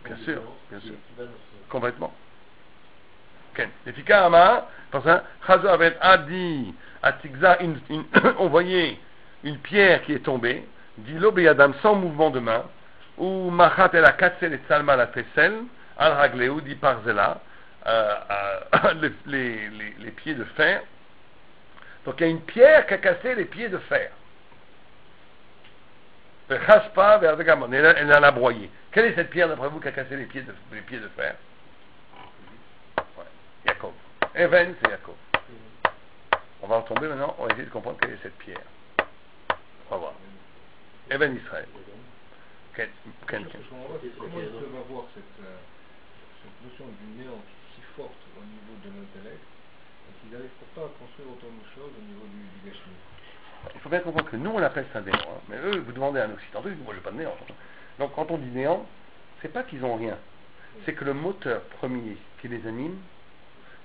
Bien sûr. Complètement. Efficace, parce que avait Adi, Atigza, on voyait une pierre qui est tombée, dit l'obéadam sans mouvement de main, ou Machat el a cassé les salma la faisselle, al ragleu, dit Parzela, les pieds de fer. Donc il y a une pierre qui a cassé les pieds de fer. Elle en a broyé. Quelle est cette pierre d'après vous qui a cassé les pieds de fer? Ouais. Jacob. Even, c'est Jacob. On va en tomber maintenant, on va essayer de comprendre quelle est cette pierre. On va voir. Even Israël. Comment ils peuvent avoir cette notion du néant si forte au niveau de l'intellect et qu'ils arrivent pourtant à construire autant de choses au niveau du Gashmi? Il faut bien comprendre que nous on appelle ça néant, hein. Mais eux, vous demandez à un occidental, ils disent moi j'ai pas de néant. Donc quand on dit néant, c'est pas qu'ils ont rien, c'est que le moteur premier qui les anime,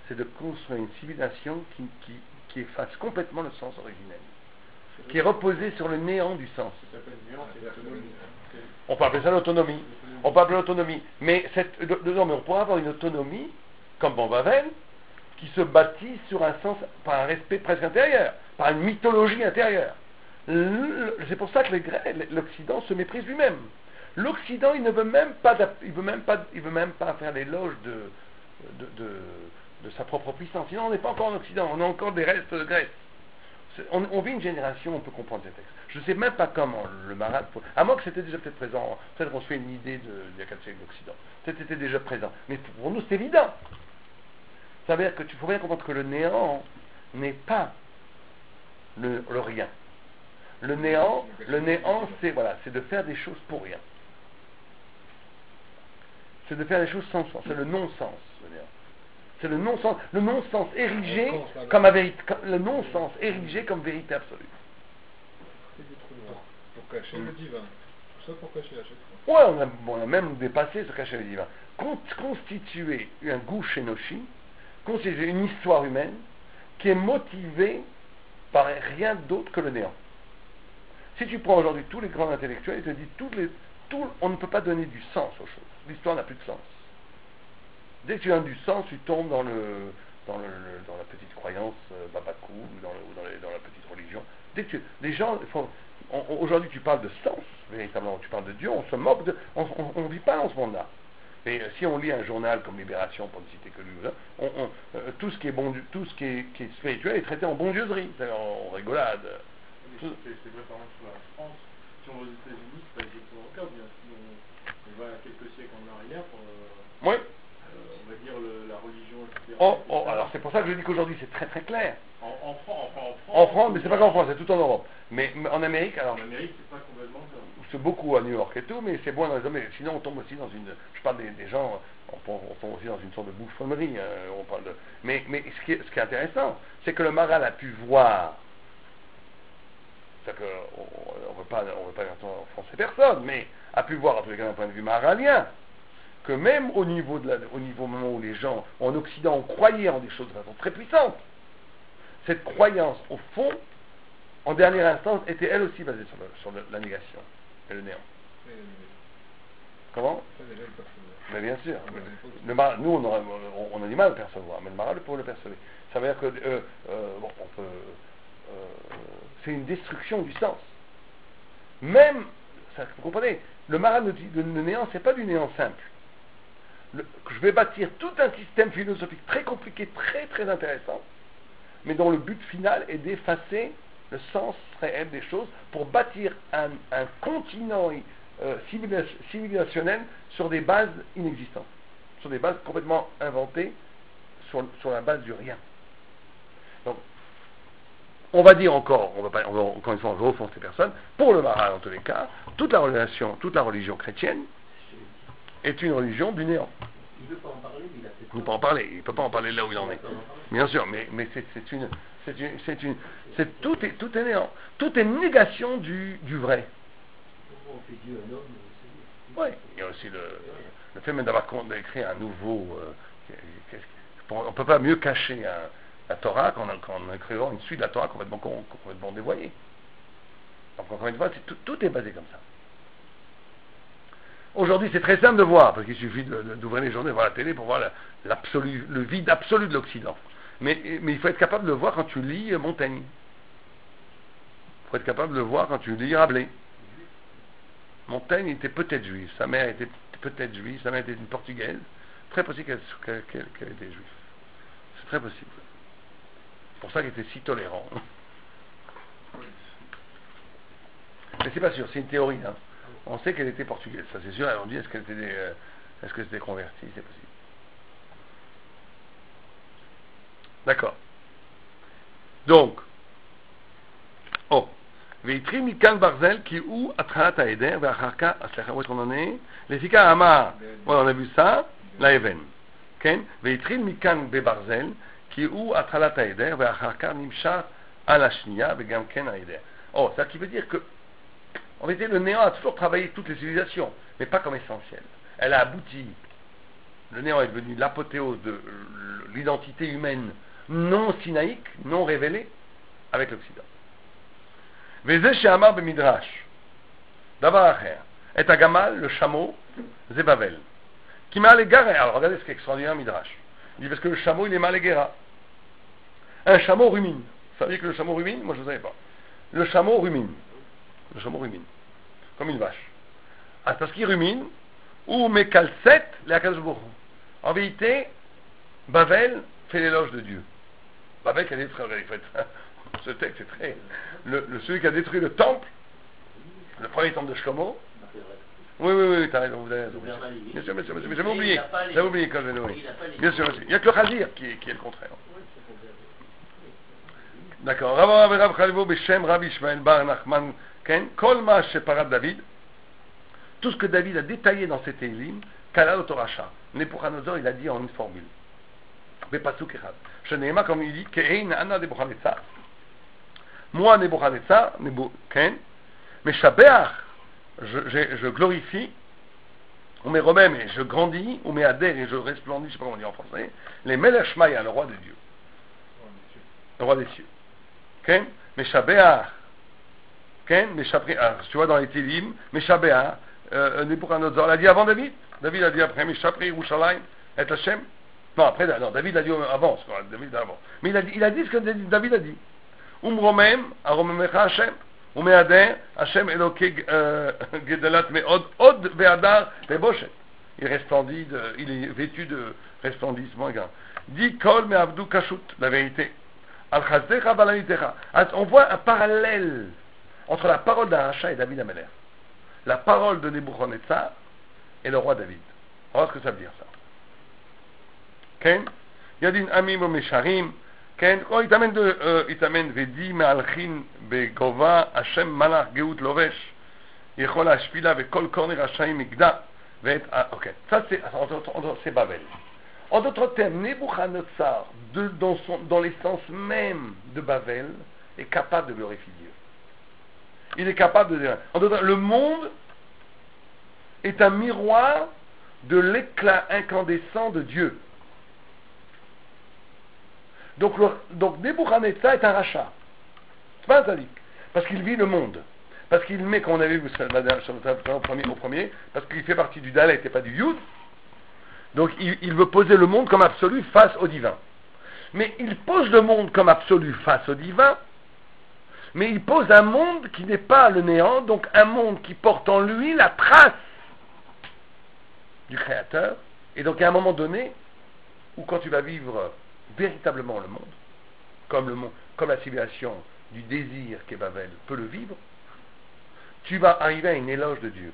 c'est de construire une civilisation qui efface complètement le sens originel, qui est reposée sur le néant du sens. On peut appeler ça l'autonomie. On peut appeler l'autonomie. Mais on pourrait avoir une autonomie, comme dans Babel, qui se bâtit sur un sens, par un respect presque intérieur, par une mythologie intérieure. C'est pour ça que l'Occident se méprise lui-même. L'Occident, il ne veut même pas, il veut même pas faire l'éloge de sa propre puissance. Sinon, on n'est pas encore en Occident, on a encore des restes de Grèce. On vit une génération, on peut comprendre ces textes. Je ne sais même pas comment le Marat, à moins que c'était déjà peut-être présent, peut-être qu'on se fait une idée de la siècle d'Occident. Peut-être c'était déjà présent. Mais pour nous, c'est évident. Ça veut dire que tu faut bien comprendre que le néant n'est pas le rien. Le néant, c'est de faire des choses pour rien. C'est de faire des choses sans sens. C'est le non-sens, le néant. C'est le non-sens érigé comme le non-sens érigé comme vérité absolue. Pour cacher le divin. Tout ça pour cacher à chaque fois. Ouais, on a même dépassé ce cacher le divin. Constituer un goût Enoshi, constituer une histoire humaine qui est motivée par rien d'autre que le néant. Si tu prends aujourd'hui tous les grands intellectuels, ils te disent on ne peut pas donner du sens aux choses. L'histoire n'a plus de sens. Dès que tu donnes du sens, tu tombes dans la petite croyance Babakou, ou dans la petite religion. Les gens, aujourd'hui tu parles de sens, véritablement, tu parles de Dieu, on se moque on ne vit pas dans ce monde-là. Et si on lit un journal comme Libération, pour ne citer que lui, tout ce qui est bon, tout ce qui est spirituel est traité en bondieuserie, c'est-à-dire en rigolade. C'est vrai par exemple sur la France. Si on va aux États-Unis, c'est pas exactement le cas. Bien, si on va à quelques siècles en arrière, oui. On va dire la religion, etc. Alors c'est pour ça que je dis qu'aujourd'hui c'est très très clair. En France, En France, mais c'est pas qu'en France, c'est tout en Europe. Mais en Amérique, alors. En Amérique, c'est pas complètement ça. C'est beaucoup à New York et tout, mais c'est bon dans les hommes. Sinon, on tombe aussi dans une. Je parle des gens, on tombe aussi dans une sorte de bouffonnerie. On parle de. Mais ce qui est intéressant, c'est que le Maharal a pu voir. C'est-à-dire qu'on ne veut pas offenser personne, mais a pu voir, en tous les cas d'un point de vue maharalien, que même au niveau moment où les gens en Occident ont croyé en des choses de façon très puissante, cette croyance, au fond, en dernière instance, était elle aussi basée sur la négation et le néant. Comment? Mais bien sûr. Nous, on a du mal à le percevoir, mais le Maharal peut le percevoir. Ça veut dire que, bon, on peut. C'est une destruction du sens. Même, vous comprenez, le Maharal nous dit le néant, c'est pas du néant simple. Je vais bâtir tout un système philosophique très compliqué, très très intéressant, mais dont le but final est d'effacer le sens réel des choses pour bâtir un continent civilisationnel sur des bases inexistantes, sur des bases complètement inventées, sur la base du rien. Donc, on va dire encore, encore une fois, on va offenser personne, pour le Maharal en tous les cas, toute la religion chrétienne est une religion du néant. Il ne veut pas en parler, mais il a peut-être. Il ne peut pas en parler, il ne peut pas en parler là où il en est. Bien sûr, mais tout est néant. Tout est négation du vrai. On fait Dieu un homme, Oui, il y a aussi le fait même d'avoir écrit un nouveau. On ne peut pas mieux cacher la Torah qu'en écrivant une suite de la Torah complètement dévoyée. Donc encore une fois, tout est basé comme ça. Aujourd'hui, c'est très simple de voir, parce qu'il suffit d'ouvrir les journaux, de voir la télé pour voir le vide absolu de l'Occident. Mais il faut être capable de le voir quand tu lis Montaigne. Il faut être capable de le voir quand tu lis Rabelais. Montaigne était peut-être juif, sa mère était peut-être juive, sa mère était une Portugaise. Très possible qu'elle était juive. C'est très possible. C'est pour ça qu'il était si tolérant. Mais c'est pas sûr, c'est une théorie. Hein. On sait qu'elle était portugaise, ça c'est sûr. On dit est-ce que c'était converti, c'est possible. D'accord. Donc, Veitri Mikan Barzel qui ou Atrat Aeder, Vacharka, où est-ce qu'on en est? Les Fika Amar, voilà, on a vu ça, la Even. Veitri Mikan Bebarzel qui ou Atrat Aeder, Vacharka Nimsha Alashnia, Vegamken Aeder. Ça qui veut dire que en vérité, le néant a toujours travaillé toutes les civilisations, mais pas comme essentiel. Elle a abouti. Le néant est devenu l'apothéose de l'identité humaine non sinaïque, non révélée, avec l'Occident. Vezé she'amar b'midrash. Davar acher. Et agamal, le chameau, Zebavel. Qui m'a les garé. Alors regardez ce qui est extraordinaire, Midrash. Il dit parce que le chameau, il est mal éguéra. Un chameau rumine. Vous saviez que le chameau rumine? Moi, je ne savais pas. Le chameau rumine. Le chameau rumine, comme une vache. Parce qu'il rumine, ou mekalset les Akadosh Baruch Hu. En vérité, Bavel fait l'éloge de Dieu. Bavel qui a détruit, ce texte est très. Celui qui a détruit le temple, le premier temple de Shlomo. Oui, t'as raison, vous avez raison. Bien sûr, mais j'avais oublié quand je l'ai oublié. Bien sûr, il n'y a que le Khazir qui est le contraire. D'accord. Rav Chalivo Beshem Rav Ishmael Bar Nachman Ken Kol Ma Sheparat David. Tout ce que David a détaillé dans cet Élim, Kala Otoracha. Nebuchadnezzar, il a dit en une formule. Bepasuk Echad. Sheneema, comme il dit, Kein Anna Nebuchadnezzar. Moi, Nebuchadnezzar, Ken, Meshabeach, je glorifie, ou me remets, mais je grandis, ou me adhère et je resplendis, je ne sais pas comment on dit en français, les Melech Shmaya, le roi de Dieu. Le roi des cieux. Ken, Meshabeach, Ken, Meshabeach, tu vois dans les Télim, Meshabeach, Nebuchadnezzar l'a dit avant David. David a dit après Meshapri, Yerushalayim, et Hashem. Non, après, non, David a dit avant, David avant. Mais il a dit ce que David a dit. Umromem, Aromemecha Hashem, Umeader, Hashem Eloke Gedalat Meod, Od Veadar Leboshet. Il resplendit, il est vêtu de resplendissement. Dit Kol Me'avdu Kashut, la vérité. Al-Chazdecha Balanitecha. On voit un parallèle entre la parole d'Aracha et David Ameler. La parole de Nebuchadnezzar et le roi David. On va voir ce que ça veut dire ça. Ken, Yadin Amim Mesharim, כן, או יתאמן ודי מהלכין בגובה השם מלאך גאות לובש יכול להשפילה וכל קורנר רשעים מגדע ok, ça c'est Babel. En d'autres termes, Nebuchadnezzar, dans l'essence même de Babel, est capable de glorifier Dieu. Il est capable de dire. En d'autres termes, le monde est un miroir de l'éclat incandescent de Dieu. Donc Nebuchadnezzar est un rachat. C'est pas un sadique. Parce qu'il vit le monde. Parce qu'il met, comme on avait vu au premier, parce qu'il fait partie du Dalet et pas du Yud, donc il veut poser le monde comme absolu face au divin. Mais il pose le monde comme absolu face au divin, mais il pose un monde qui n'est pas le néant, donc un monde qui porte en lui la trace du Créateur, et donc à un moment donné, où quand tu vas vivre véritablement le monde, comme la civilisation du désir qu'est Babel peut le vivre, tu vas arriver à une éloge de Dieu.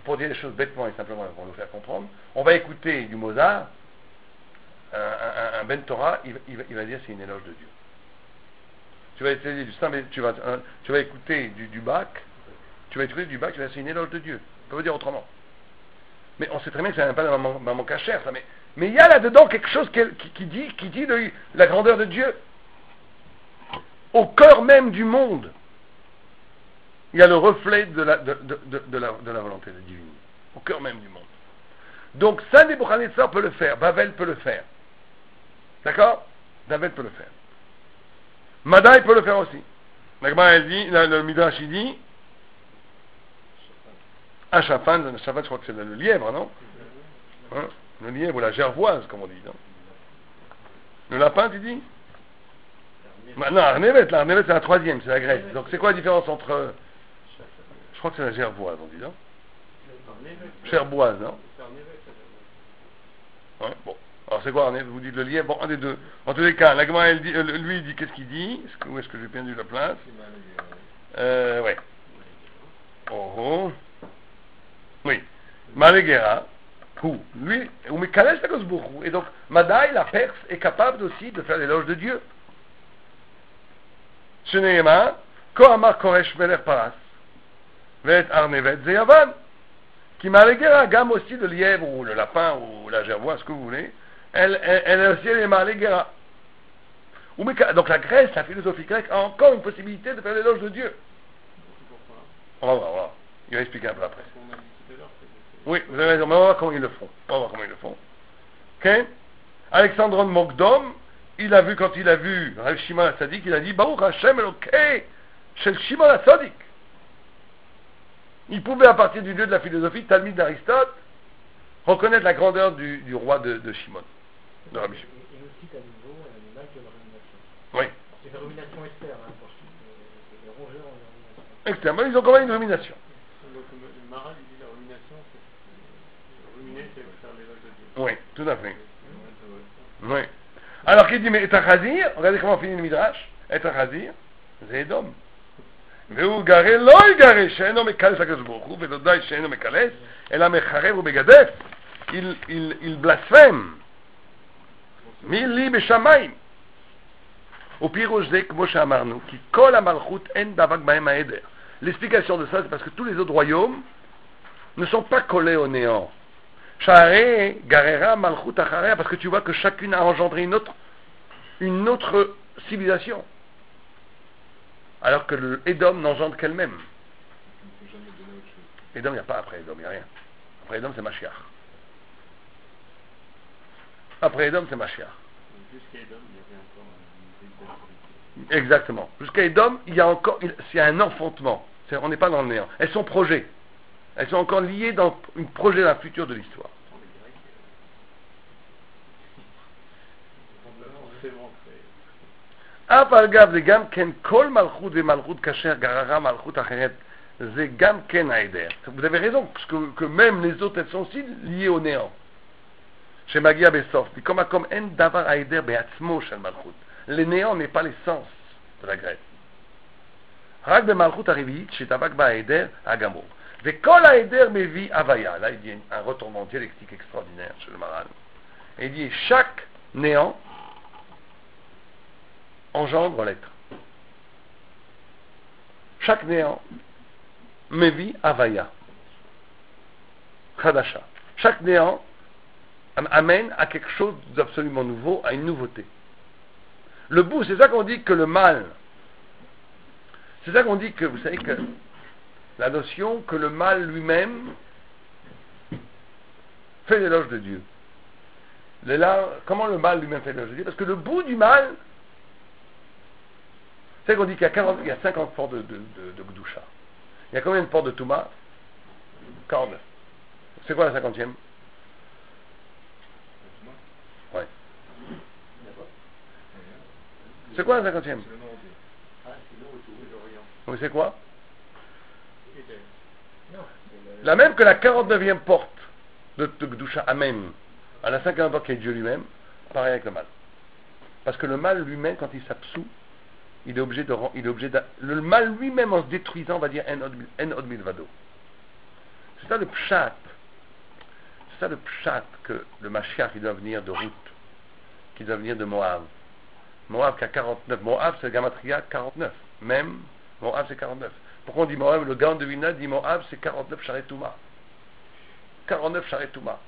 Pour dire les choses bêtement et simplement pour nous faire comprendre, on va écouter du Mozart, un Ben Torah, il va dire c'est une éloge de Dieu. Tu vas essayer du Saint, tu vas écouter du Bach, tu vas écouter du Bach, tu vas dire c'est une éloge de Dieu. On peut dire autrement. Mais on sait très bien que ça n'est pas dans mon cachère, ça. Mais il y a là-dedans quelque chose qui dit de la grandeur de Dieu. Au cœur même du monde, il y a le reflet de la volonté divine, au cœur même du monde. Donc ça, Nebuchadnezzar peut le faire, Babel peut le faire. D'accord? Babel peut le faire. Madaï peut le faire aussi. Elle dit, le Midrash il dit, un chafan, je crois que c'est le lièvre, non? Hein? Le lièvre ou la gervoise, comme on dit, non? Le lapin, tu dis? Non, l'arnevet c'est la troisième, c'est la Grèce. Donc c'est quoi la différence entre... Je crois que c'est la gervoise, on dit, non? Gerboise, non? Ouais, bon. Alors c'est quoi, vous dites le lièvre? Bon, un des deux. En tous les cas, la Gemara, lui, il dit, qu'est-ce qu'il dit? Où est-ce que j'ai perdu la place? Ouais. Oh. Oui. Malegera, lui, ou Mekalesh la Gosbourou. Et donc, Madaï, la Perse, est capable aussi de faire l'éloge de Dieu. Sheneema, Kohamar Koresh Meler Paras, Vet Arnevet Zeyavan, qui Malegera, gamme aussi le lièvre, ou le lapin, ou la gervoise, ce que vous voulez, elle aussi, elle est Malegera. Donc la Grèce, la philosophie grecque, a encore une possibilité de faire l'éloge de Dieu. On va voir. Il va expliquer un peu après. Oui, vous avez raison, mais on va voir comment ils le font. Ok? Alexandron Mogdom, quand il a vu Rav Shimon HaTzadik, il a dit Baruch Hashem Elokei Shel Shimon HaTzadik. Il pouvait, à partir du lieu de la philosophie, Talmid d'Aristote, reconnaître la grandeur du roi de Shimon. De Rabbi Shimon. Et aussi, à nouveau, un animal de la rumination. Oui. C'est une rumination externe, hein, pour les rongeurs en rumination. Externe, mais ils ont quand même une rumination. Donc, le Maral, il dit la rumination, c'est ruminer, c'est faire l'éloge de Dieu. Oui, tout à fait. Oui. Alors qu'il dit, mais est un chazir, regardez comment finit le Midrash, est un chazir, c'est Edom. והוא גרה לא יגרה שאינו מקלס לקדוש ברוך הוא ולא שאינו מקלס אלא מחרב ומגדף il blasphème מי לי בשמיים ופירוש זה כמו שאמרנו כי כל המלכות אין דבק בהם העדר. L'explication de ça c'est parce que tous les autres royaumes ne sont pas collés au néant. Sha'arei garera malchut acharei, parce que tu vois que chacune a engendré une autre civilisation. Alors que le Édom n'engendre qu'elle-même. Édom, il n'y a pas après Édom, il n'y a rien. Après Édom, c'est Mashiach. Après Édom, c'est Mashiach. Jusqu'à Édom, il y avait encore un... Exactement. Jusqu'à Édom, il y a un enfantement. On n'est pas dans le néant. Elles sont projets. Elles sont encore liées dans un projet d'un futur de l'histoire. אף על גב זה גם כן כל מלכות ומלכות כאשר גררה מלכות אחרת זה גם כן העדר. Vous avez raison, parce que même les autres elles sont aussi liées au néant. שמגיע בסוף, מקום מקום אין דבר העדר בעצמו של מלכות. Le néant n'est pas l'essence de la Grèce. רק במלכות הרביעית שדבק בה העדר הגמור. וכל העדר מביא הוויה. Là il dit un retournement dialectique extraordinaire chez le Maral. Et il dit chaque néant, engendre l'être. Chaque néant, mevi avaya, chadasha. Chaque néant amène à quelque chose d'absolument nouveau, à une nouveauté. Le bout, c'est ça qu'on dit que le mal, c'est ça qu'on dit que, vous savez que la notion que le mal lui-même fait l'éloge de Dieu. Comment le mal lui-même fait l'éloge de Dieu? Parce que le bout du mal, c'est qu'on dit qu'il y a 50 portes de Gdusha. Il y a combien de portes de Touma? 49. C'est quoi la 50e? Ouais. C'est quoi la 50e? Oui, c'est quoi? La même que la 49e porte de Gdusha amène à la 50e porte qui est Dieu lui-même, pareil avec le mal. Parce que le mal lui-même, quand il s'absout, il est obligé de le mal lui-même en se détruisant va dire en od milvado. C'est ça le pshat. C'est ça le pshat que le Mashiach il doit venir de Ruth, qui doit venir de Moab. Moab qui a 49. Moab c'est le Gamatria 49. Même Moab c'est 49. Pourquoi on dit Moab? Le Gaon de Vilna dit Moab c'est 49 Charetouma. 49 Charetouma.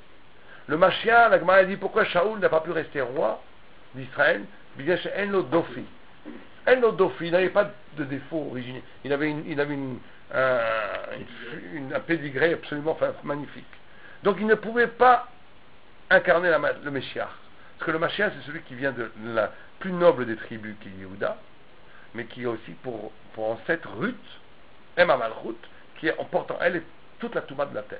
Le Mashiach, la Gemara dit pourquoi Shaoul n'a pas pu rester roi d'Israël? Bien chez Enlo Dofi. Enlo Dofi, il n'avait pas de défaut originel. Il avait un pédigré absolument magnifique. Donc il ne pouvait pas incarner le Meshiach. Parce que le Mashiach c'est celui qui vient de la plus noble des tribus qui est Yehuda, mais qui a aussi pour ancêtre Ruth, Emma Malchut, qui emporte en elle toute la Touma de la terre,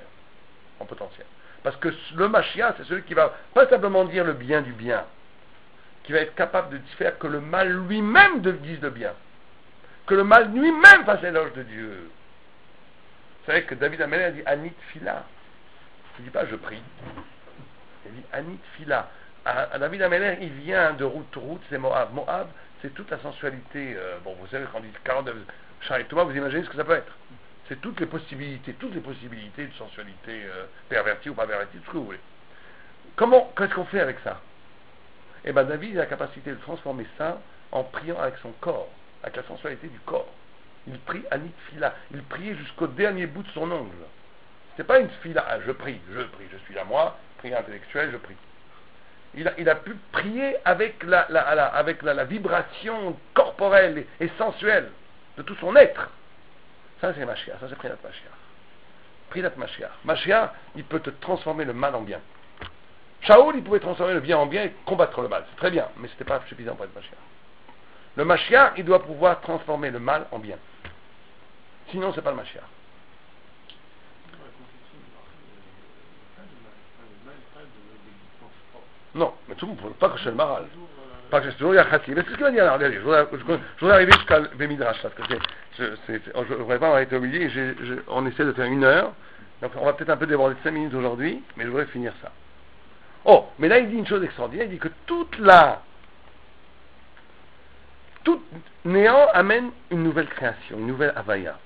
en potentiel. Parce que le Mashiach, c'est celui qui va pas simplement dire le bien du bien, qui va être capable de faire que le mal lui-même dise le bien, que le mal lui-même fasse l'éloge de Dieu. Vous savez que David Amelech a dit Anit Fila. Il ne dit pas je prie. Il dit Anit Fila. David Amelech, il vient de Ruth, c'est Moab. Moab, c'est toute la sensualité. Vous savez, quand on dit 49 chars et Thomas, vous imaginez ce que ça peut être. C'est toutes les possibilités de sensualité pervertie ou pas pervertie, tout ce que vous voulez. Qu'est-ce qu'on fait avec ça? Eh bien, David a la capacité de transformer ça en priant avec son corps, avec la sensualité du corps. Il prie Anit Fila. Il priait jusqu'au dernier bout de son ongle. C'est pas une fila, je prie, je suis là moi, prière intellectuelle, je prie. Il a pu prier avec la vibration corporelle et sensuelle de tout son être. Ça c'est Mashiach, ça c'est Prinat Mashiach. Prinat Mashiach. Mashiach, il peut te transformer le mal en bien. Shaoul, il pouvait transformer le bien en bien et combattre le mal. C'est très bien, mais ce n'était pas suffisant pour être Mashiach. Le Mashiach, il doit pouvoir transformer le mal en bien. Sinon, c'est pas le Mashiach. Non, mais tout le monde, pas que chez le Maral. Pas que c'est toujours Yachati. Mais c'est ce qu'il va dire. Alors, regardez, je voudrais arriver jusqu'à Bémidrash, parce que je ne voudrais pas m'arrêter au milieu, on essaie de faire 1 heure. Donc on va peut-être un peu déborder de 5 minutes aujourd'hui, mais je voudrais finir ça. Oh, mais là il dit une chose extraordinaire, il dit que tout néant amène une nouvelle création, une nouvelle Havaya.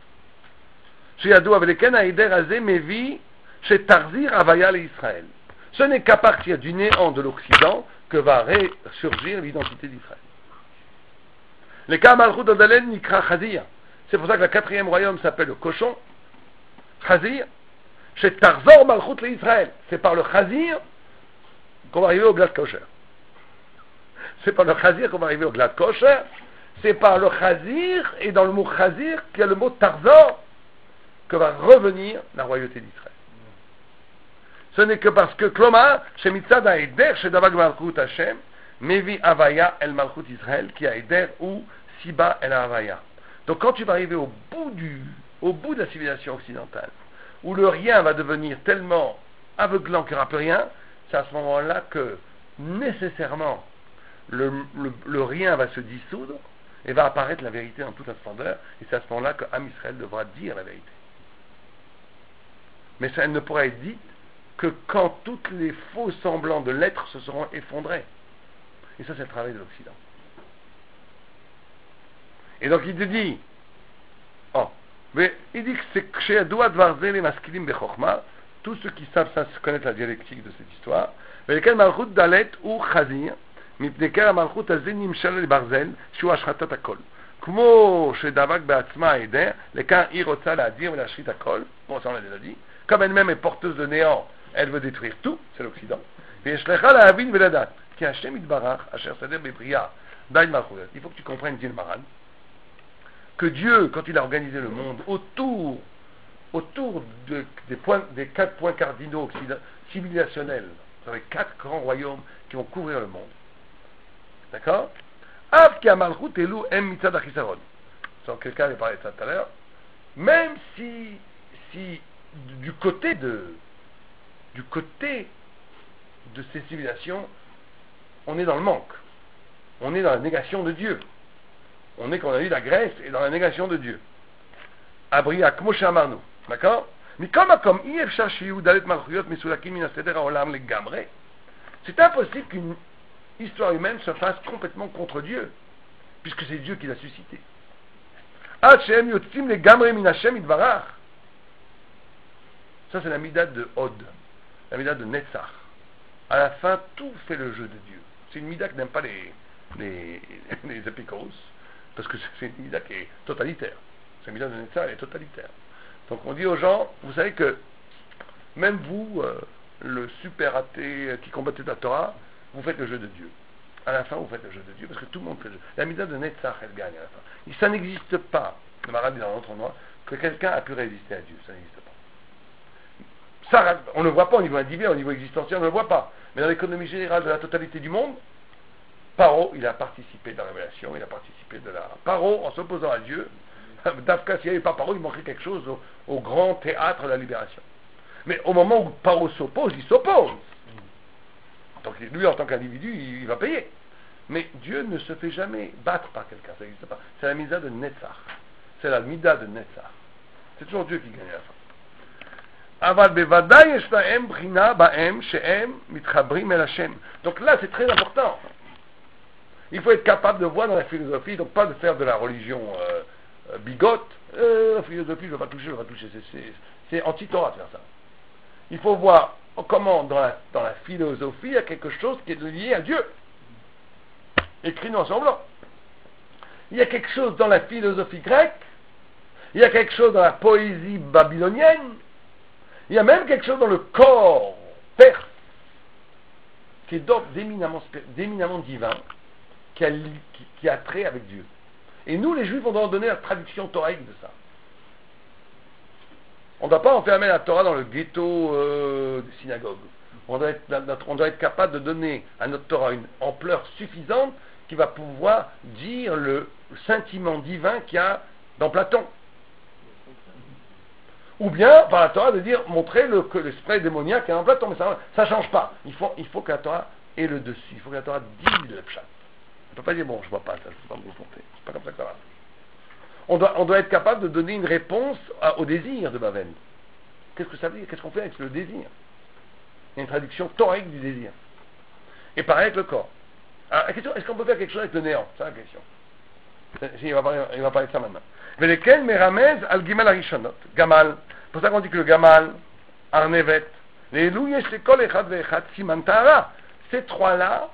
Chez Yadou Avleken Aider Azé Mevi, chez Tarzir Havaya l'Israël. Ce n'est qu'à partir du néant de l'Occident que va ressurgir l'identité d'Israël. Les Kamalchut Odalen Nikra Chazir. C'est pour ça que le 4e royaume s'appelle le cochon. Chazir. Chez Tarzor Malchut l'Israël. C'est par le Chazir qu'on va arriver au Glad Kosher. C'est par le Chazir qu'on va arriver au Glad Kosher. C'est par le Chazir, et dans le mot Chazir, qu'il y a le mot Tarzor, que va revenir la royauté d'Israël. Ce n'est que parce que Kloma, chez Mitzad Aider, chez Davag Malchut Hashem, Mevi Havaya El Malchut Israël, qui a Aider ou Siba El Havaya. Donc quand tu vas arriver au bout de la civilisation occidentale, où le rien va devenir tellement aveuglant qu'il n'y aura plus rien, c'est à ce moment-là que nécessairement le rien va se dissoudre et va apparaître la vérité dans toute sa splendeur, et c'est à ce moment-là que Am Israël devra dire la vérité. Mais ça ne pourra être dit que quand tous les faux semblants de l'être se seront effondrés. Et ça, c'est le travail de l'Occident. Et donc il te dit, mais il dit que c'est chez Adoua Dvarzel et Maskilim Bechokma, tous ceux qui savent ça, connaître la dialectique de cette histoire, mais lesquels Malchut Dalet ou Chazir, מפני קר המלכות הזה נמשל לברזל, שהוא השחתת הכל. כמו שדבק בעצמה הידר, לכאן היא רוצה להדיר ולהשחית הכל, כמו ça on l'a déjà dit, comme elle-même est porteuse de néant, elle veut détruire tout, c'est l'Occident, ויש לך להבין ולדעת, כי השם יתברך, אשר סדר בבריאה, די מלכויות. Il faut que tu comprennes, dit le Maran, que Dieu, quand il a organisé le monde autour des 4 points cardinaux civilisationnels, sur les 4 grands royaumes qui vont couvrir le monde, d'accord? Av ki amalchut elu em mitzad achisaron. Quelqu'un avait parlé de ça tout à l'heure. Même si du côté de ces civilisations, on est dans le manque. On est dans la négation de Dieu. On est, comme on a dit, la Grèce est dans la négation de Dieu. Abria, כמו שאמרנו, d'accord? מכל מקום, אי אפשר שיהיו ד' מלכויות מסולקים מן הסדר העולם לגמרי. C'est impossible qu'une histoire humaine se fasse complètement contre Dieu, puisque c'est Dieu qui l'a suscité. Ad shehem yotzim legamre min Hashem yitbarach. Ça c'est la midade de Hod, la midade de Netzach. À la fin, tout fait le jeu de Dieu. C'est une midade qui n'aime pas les épicos, parce que c'est une midade qui est totalitaire. C'est une midade de Netzach, elle est totalitaire. Donc on dit aux gens, vous savez que même vous, le super athée qui combattait la Torah, vous faites le jeu de Dieu. À la fin, vous faites le jeu de Dieu, parce que tout le monde fait le jeu. La midade de Netzach, elle gagne à la fin. Et ça n'existe pas, le Maran dit dans l'autre endroit, que quelqu'un a pu résister à Dieu. Ça n'existe pas. Ça, on ne le voit pas au niveau individuel, au niveau existentiel, on ne le voit pas. Mais dans l'économie générale de la totalité du monde, Paro, il a participé de la révélation, il a participé de la... Paro, en s'opposant à Dieu, Dafka, s'il n'y avait pas Paro, il manquerait quelque chose au grand théâtre de la libération. Mais au moment où Paro s'oppose, il s'oppose. Donc lui, en tant qu'individu, il va payer. Mais Dieu ne se fait jamais battre par quelqu'un, ça n'existe pas. C'est la mida de Netzach. C'est la mida de Netzach. C'est toujours Dieu qui gagne à la fin. Donc là, c'est très important. Il faut être capable de voir dans la philosophie, donc pas de faire de la religion bigote. La philosophie, je ne vais pas toucher, c'est anti-Torah de faire ça. Il faut voir comment dans la philosophie, il y a quelque chose qui est lié à Dieu. Écrit noir sur blanc. Il y a quelque chose dans la philosophie grecque, il y a quelque chose dans la poésie babylonienne, il y a même quelque chose dans le corps perse, qui est d'ordre d'éminemment divin, qui a trait avec Dieu. Et nous, les Juifs, on doit en donner la traduction thoraïque de ça. On ne doit pas enfermer la Torah dans le ghetto des synagogues. On doit être capable de donner à notre Torah une ampleur suffisante qui va pouvoir dire le sentiment divin qu'il y a dans Platon. Ou bien, par la Torah, de dire, montrer que l'esprit démoniaque est dans Platon. Mais ça ne change pas. Il faut que la Torah ait le dessus. Il faut que la Torah dise le pshat. On ne peut pas dire, bon, je ne vois pas ça, je ne peux pas me confronter. C'est pas comme ça que ça va. On doit être capable de donner une réponse au désir de Bavel. Qu'est-ce que ça veut dire? Qu'est-ce qu'on fait avec le désir? Il y a une traduction thoraïque du désir. Et pareil avec le corps. Alors, la question, est-ce qu'on peut faire quelque chose avec le néant? C'est la question. Il va parler de ça maintenant. Veleken meramez al gimal arishonot. Gamal. C'est pour ça qu'on dit que le gamal, arnevet, les louyesh kol echad ve'echad siman tahara. Ces trois-là,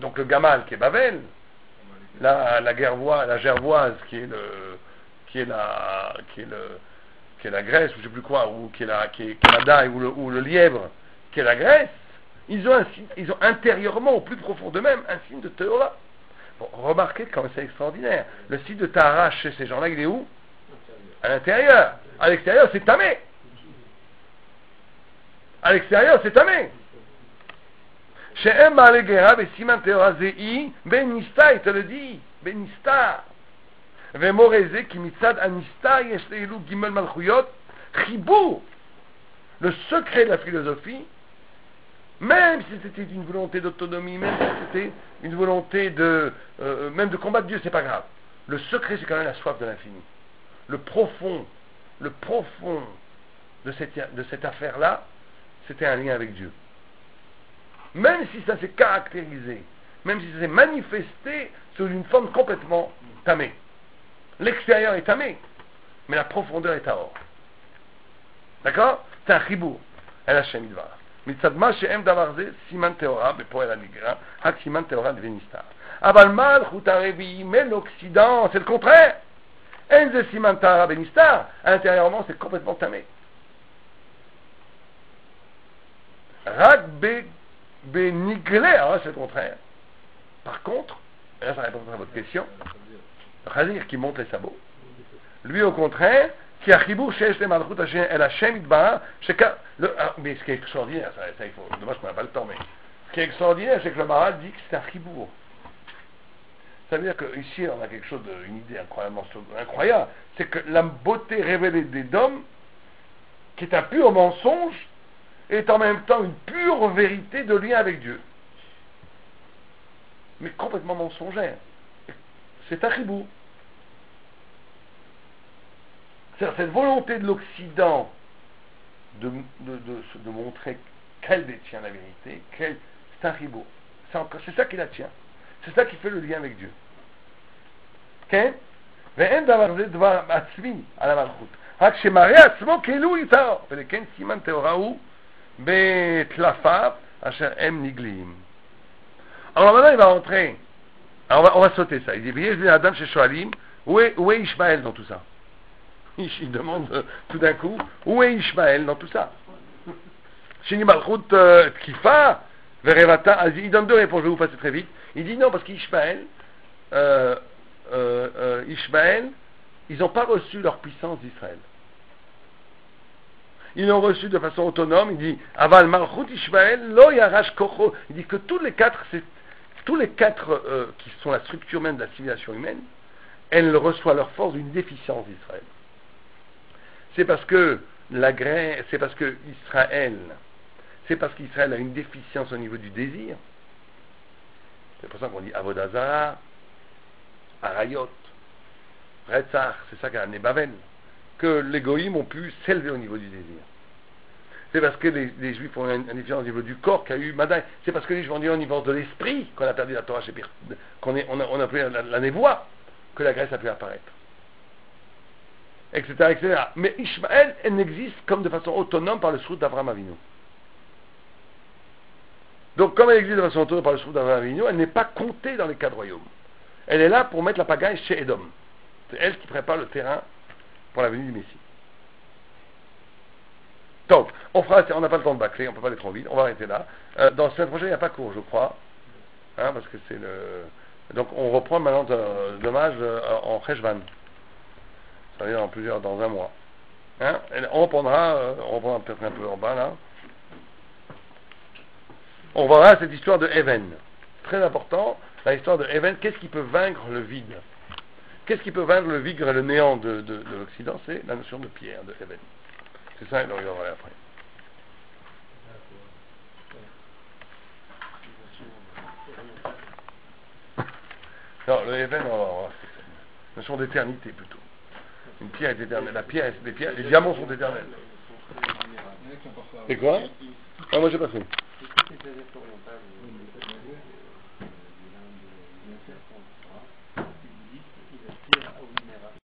donc le gamal qui est Bavel, la gervoise qui est la Grèce, ou je ne sais plus quoi, ou qui est la Daille, ou le lièvre, qui est la Grèce, ils ont intérieurement, au plus profond d'eux-mêmes, un signe de Théora. Bon, remarquez quand c'est extraordinaire. Le signe de Tahara chez ces gens-là, il est où? À l'intérieur. À l'extérieur, c'est tamé. À l'extérieur, c'est tamé. Chez M. Malegera, Siman Théora Zei, Benista, il te le dit. Benista. Vemoreze, Kimitzad Anista, Yesleilu, Gimel Malchuyot, Chibou. Le secret de la philosophie, même si c'était une volonté d'autonomie, même si c'était une volonté même de combattre Dieu, c'est pas grave. Le secret, c'est quand même la soif de l'infini. Le profond de cette affaire-là, c'était un lien avec Dieu. Même si ça s'est caractérisé, même si ça s'est manifesté sous une forme complètement tamée. L'extérieur est tamé, mais la profondeur est à or. D'accord? C'est un chibour. El Hashem Yitbarach. מצד מה שאין דבר זה, סימן טהורה בפועל הנגרע, רק סימן טהורה דבניסתר. אבל מלכות הרביעי met l'Occident, c'est le contraire. אין זה סימן טהרה בנסתר, intérieurement c'est complètement tamé. רק בנגלה, alors là c'est le contraire. Par contre, et là ça répond à votre question, le Khazir qui monte les sabots, lui au contraire, qui a chibour chez les malchut el Hashem itbarach, mais ce qui est extraordinaire, ça il faut, dommage qu'on n'a pas le temps, mais ce qui est extraordinaire, c'est que le Maharal dit que c'est un chibour. Ça veut dire qu'ici on a quelque chose, une idée incroyable, c'est que la beauté révélée des dômes, qui est un pur mensonge, est en même temps une pure vérité de lien avec Dieu. Mais complètement mensongère. C'est un chibour. C'est-à-dire cette volonté de l'Occident de montrer qu'elle détient la vérité, c'est un chibour. C'est ça qui la tient. C'est ça qui fait le lien avec Dieu. כן? ואין דבר זה דבר עצמי על המלכות. רק שמראה עצמו כאילו איתו. ולכן סימן טהורה הוא בטלפיו אשר הם נגליים. Alors maintenant il va rentrer. Alors on va sauter ça. Il dit, ויש בני אדם ששואלים, où est Ishmaël dans tout ça? Il demande tout d'un coup, où est Ishmaël dans tout ça? Shini Malchut Tkifa, Verevata, il donne deux réponses, je vais vous passer très vite. Il dit non, parce qu'Ishmaël, ils n'ont pas reçu leur puissance d'Israël. Ils l'ont reçu de façon autonome. Il dit, Aval Malchut Ishmaël, Lo Yarash Kocho. Il dit que tous les quatre qui sont la structure même de la civilisation humaine, elle reçoit leur force d'une déficience d'Israël. C'est parce que Israël a une déficience au niveau du désir. C'est pour ça qu'on dit Avodah Zarah, Arayot, Retzach, c'est ça qu'a amené Babel, que les goïms ont pu s'élever au niveau du désir. C'est parce que les juifs ont une déficience au niveau du corps qu'il y a eu Madaï. C'est parce que les juifs ont dit au niveau de l'esprit qu'on a perdu la Torah chez qu'on a pris la névoie, que la Grèce a pu apparaître. Etc., etc. Mais Ishmaël, elle n'existe comme de façon autonome par le srout d'Avraham Avinu. Donc, comme elle existe de façon autonome par le srout d'Avraham Avinu, elle n'est pas comptée dans les quatre royaumes. Elle est là pour mettre la pagaille chez Édom. C'est elle qui prépare le terrain pour la venue du Messie. Donc, on n'a pas le temps de bâcler, on ne peut pas aller trop vite, on va arrêter là. Dans la semaine prochaine, il n'y a pas cours, je crois. Hein, parce que c'est le... Donc, on reprend maintenant dommage en Cheshvan. Ça veut dire dans un mois. Hein? On reprendra peut-être un peu en bas là. On verra cette histoire de Even. Très important, la histoire de Even. Qu'est-ce qui peut vaincre le vide? Qu'est-ce qui peut vaincre le vide et le néant de l'Occident? C'est la notion de pierre, de Even. C'est ça, on reviendra après. Non, le Even, on va voir. La notion d'éternité plutôt. Une pierre est éternelle. Les diamants sont éternels. Et quoi? Ah, moi j'ai pas fait.